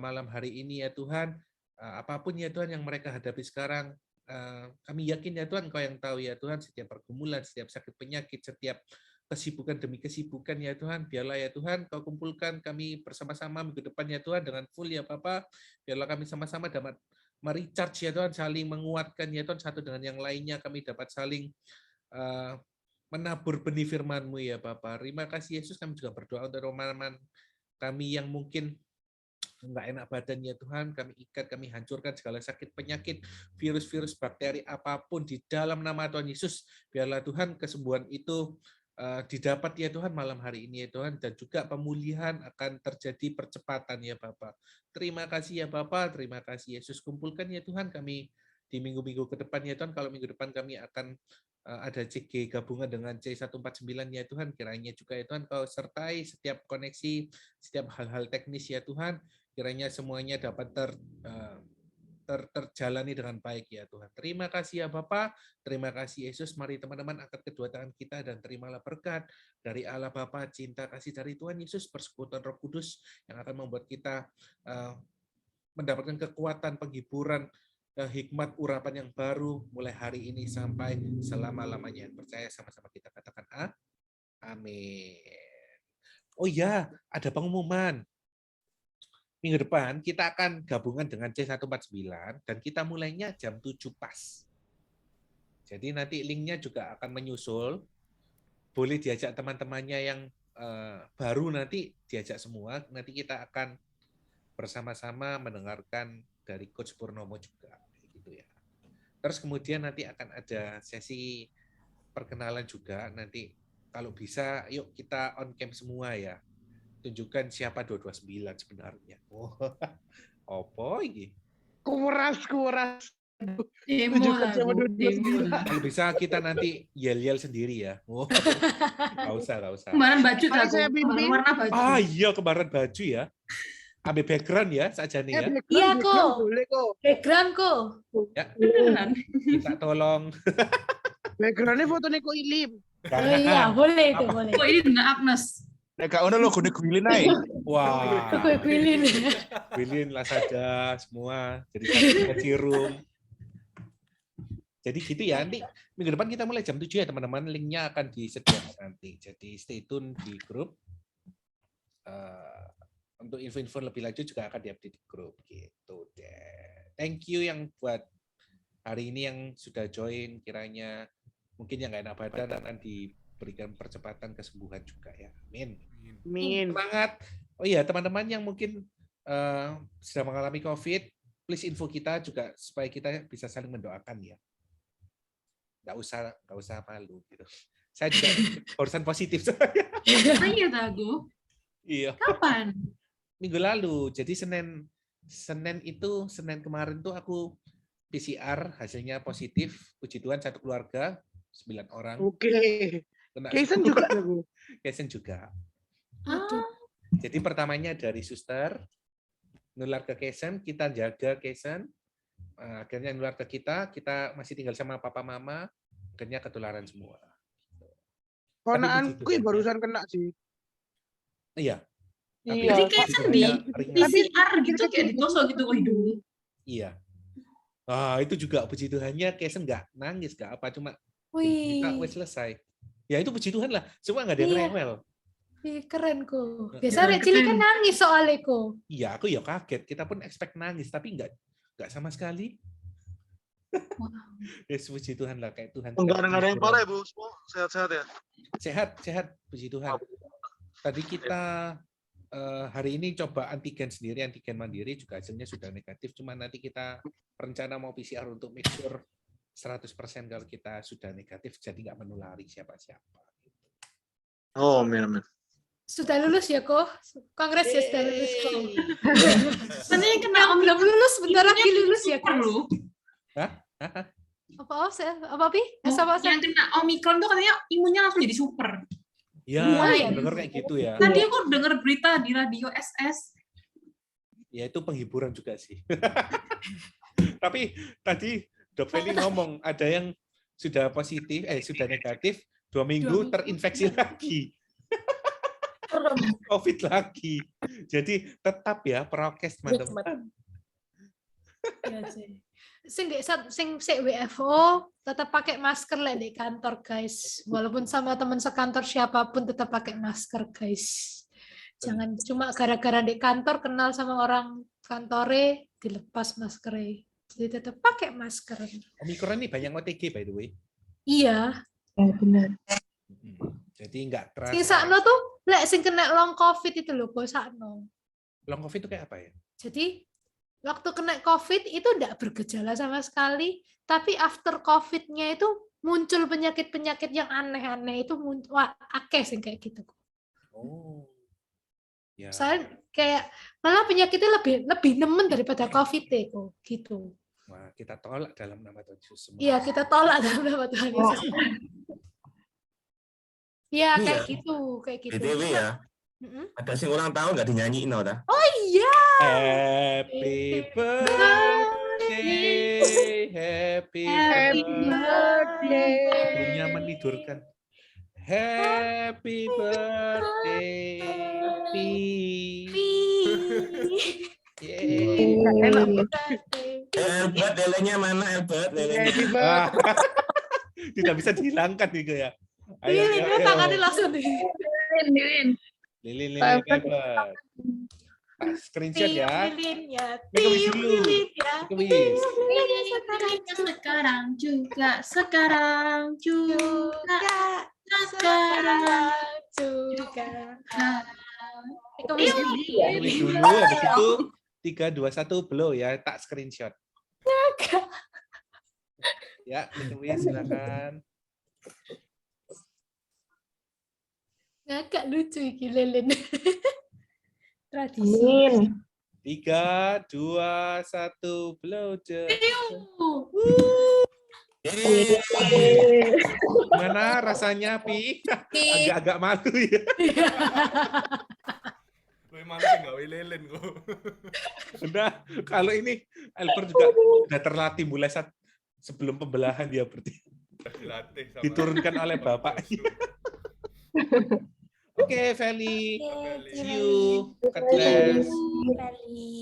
malam hari ini ya Tuhan, apapun ya Tuhan yang mereka hadapi sekarang, kami yakin ya Tuhan, Engkau yang tahu ya Tuhan, setiap pergumulan, setiap sakit penyakit, setiap kesibukan demi kesibukan ya Tuhan, biarlah ya Tuhan Kau kumpulkan kami bersama-sama minggu depan ya Tuhan dengan full ya Bapa, biarlah kami sama-sama dapat merecharge ya Tuhan, saling menguatkan ya Tuhan, satu dengan yang lainnya, kami dapat saling menabur benih firman-Mu ya Bapa. Terima kasih Yesus, kami juga berdoa untuk teman-teman kami yang mungkin enggak enak badan ya Tuhan, kami ikat, kami hancurkan segala sakit penyakit, virus-virus, bakteri apapun di dalam nama Tuhan Yesus, biarlah Tuhan kesembuhan itu didapat ya Tuhan malam hari ini ya Tuhan, dan juga pemulihan akan terjadi percepatan ya Bapak. Terima kasih ya Bapak, terima kasih Yesus, kumpulkan ya Tuhan kami di minggu-minggu ke depan ya Tuhan, kalau minggu depan kami akan ada CG gabungan dengan C149 ya Tuhan, kiranya juga ya Tuhan Kau sertai setiap koneksi, setiap hal-hal teknis ya Tuhan, kiranya semuanya dapat terjalani dengan baik ya Tuhan. Terima kasih ya Bapa, terima kasih Yesus. Mari teman-teman angkat kedua tangan kita dan terimalah berkat dari Allah Bapa, cinta kasih dari Tuhan Yesus, persekutuan Roh Kudus yang akan membuat kita mendapatkan kekuatan, penghiburan, hikmat, urapan yang baru mulai hari ini sampai selama-lamanya. Percaya sama-sama kita katakan amin. Oh ya, ada pengumuman. Minggu depan kita akan gabungan dengan C149 dan kita mulainya jam 7 pas. Jadi nanti linknya juga akan menyusul. Boleh diajak teman-temannya yang baru, nanti diajak semua. Nanti kita akan bersama-sama mendengarkan dari Coach Purnomo juga. Gitu ya. Terus kemudian nanti akan ada sesi perkenalan juga. Nanti kalau bisa, yuk kita on cam semua ya. Tunjukkan siapa 229 sebenarnya. Oh, apa ini? Kuras. Demo lah, Bu. Demo lah. Kalau bisa kita nanti yel-yel sendiri ya. Oh, nggak usah. Kemarin baju Mari saya pimpin. warna baju. Ah iya, kemarin baju ya. Ambil background ya saja nih ya. Iya kok. Boleh kok. Background kok. Ya. Kita tolong. Backgroundnya fotonya kok Ilim. Oh iya, boleh itu, boleh. Oh, ini dengan Agnes. Nek gak ono logo Gwilin ae. Wah. Gue Gwilin. Gwilin lah saja semua. Jadi Cirum. Jadi gitu ya, nanti minggu depan kita mulai jam 7 ya teman-teman, linknya akan disediakan nanti. Jadi stay tune di grup. Untuk info-info lebih lanjut juga akan diupdate di grup gitu deh. Thank you yang buat hari ini yang sudah join, kiranya mungkin yang nggak enak badan akan diberikan percepatan kesembuhan juga ya. Amin. Semangat. Oh iya, teman-teman yang mungkin sedang mengalami COVID, please info kita juga supaya kita bisa saling mendoakan ya. nggak usah malu gitu. Saya juga barusan positif. Iya aku. Iya. Kapan? Minggu lalu. Jadi Senin kemarin tuh aku PCR hasilnya positif. Puji Tuhan satu keluarga 9 orang. Oke. Kena Kaisen semua. juga ya, Bu? Kaisen juga. Aduh. Jadi pertamanya dari suster nular ke Kaisen, kita jaga Kaisen. Akhirnya nular ke kita masih tinggal sama papa mama, akhirnya ketularan semua. Ponakanku barusan kena sih. Iya. Tapi Jadi kayak di PCR gitu kayak ditosok gitu ke hidung. Iya. Itu juga puji Tuhannya Kaisen nggak nangis, nggak apa, cuma kita wes selesai. Ya itu puji Tuhan lah, semua nggak ada yang rewel. Keren kok. Biasa Cili kan nangis soalnya kok. Iya, aku ya kaget. Kita pun expect nangis, tapi nggak sama sekali. Ya puji Tuhan lah, kayak Tuhan. Enggak ada yang parah ya, Bu. Semua sehat-sehat ya. Sehat, puji Tuhan. Tadi kita hari ini coba antigen sendiri, antigen mandiri juga hasilnya sudah negatif. Cuma nanti kita rencana mau PCR untuk make sure 100% kalau kita sudah negatif, jadi nggak menulari siapa-siapa. Oh, amin. Sudah lulus ya kok? Kongres ya sudah lulus kok. Mana yang kena belum lulus, bentar lagi lulus ya kok. Apa Pi? Yang kena Omikron tuh katanya imunnya langsung jadi super. Ya, dengar kayak gitu ya. Tadi aku dengar berita di radio SS. Ya itu penghiburan juga sih. Tapi tadi Dok Feli ngomong ada yang sudah positif, sudah negatif, 2 minggu terinfeksi lagi. COVID lagi. Jadi tetap ya prokes teman-teman. Ya sih. Sing WFO tetap pakai masker lah di kantor guys. Walaupun sama teman sekantor siapapun tetap pakai masker guys. Jangan cuma gara-gara di kantor kenal sama orang kantore dilepas maskernya. Jadi tetap pakai masker. Omikron ini banyak OTG by the way. Iya. Benar. Jadi nggak terasa. Sing sakno tuh sing kena long COVID itu loh kok sakno. Long COVID itu kayak apa ya? Jadi waktu kena COVID itu enggak bergejala sama sekali, tapi after COVID-nya itu muncul penyakit-penyakit yang aneh-aneh itu akeh sih kayak gitu. Oh. Ya. Saya kayak malah penyakitnya lebih nemen daripada COVID kok gitu. Wah, kita tolak dalam nama Tuhan Yesus semua. Iya, kita tolak dalam nama Tuhan Yesus. Iya, kayak gitu. BTW ya. Ada sing ulang tahun nggak dinyanyiin dah? Oh iya. Happy birthday, happy birthday. Dunia menidurkan. Happy birthday, Pi. Albert, lelenya mana Albert? Lelenya. Tidak bisa dihilangkan nih ya. Lilin, tangannya langsung nih. Lilin, Albert. Screenshot ya. Lilin ya. Lilin ya. Sekarang juga. Wis dulu, habis itu 3, 2, 1 blow ya, tak screenshot. Ya, wis silakan. Ngakak lucu iki Lilin. Tradisi. 3, 2, 1 blow. Gimana rasanya, Pi? Agak-agak malu ya. Lebih malu sih nggak lilin kok. Udah, kalau ini Albert juga udah terlatih mulai sebelum pembelahan dia berarti. Diturunkan oleh bapaknya. Oke, Feli. See you. God bless.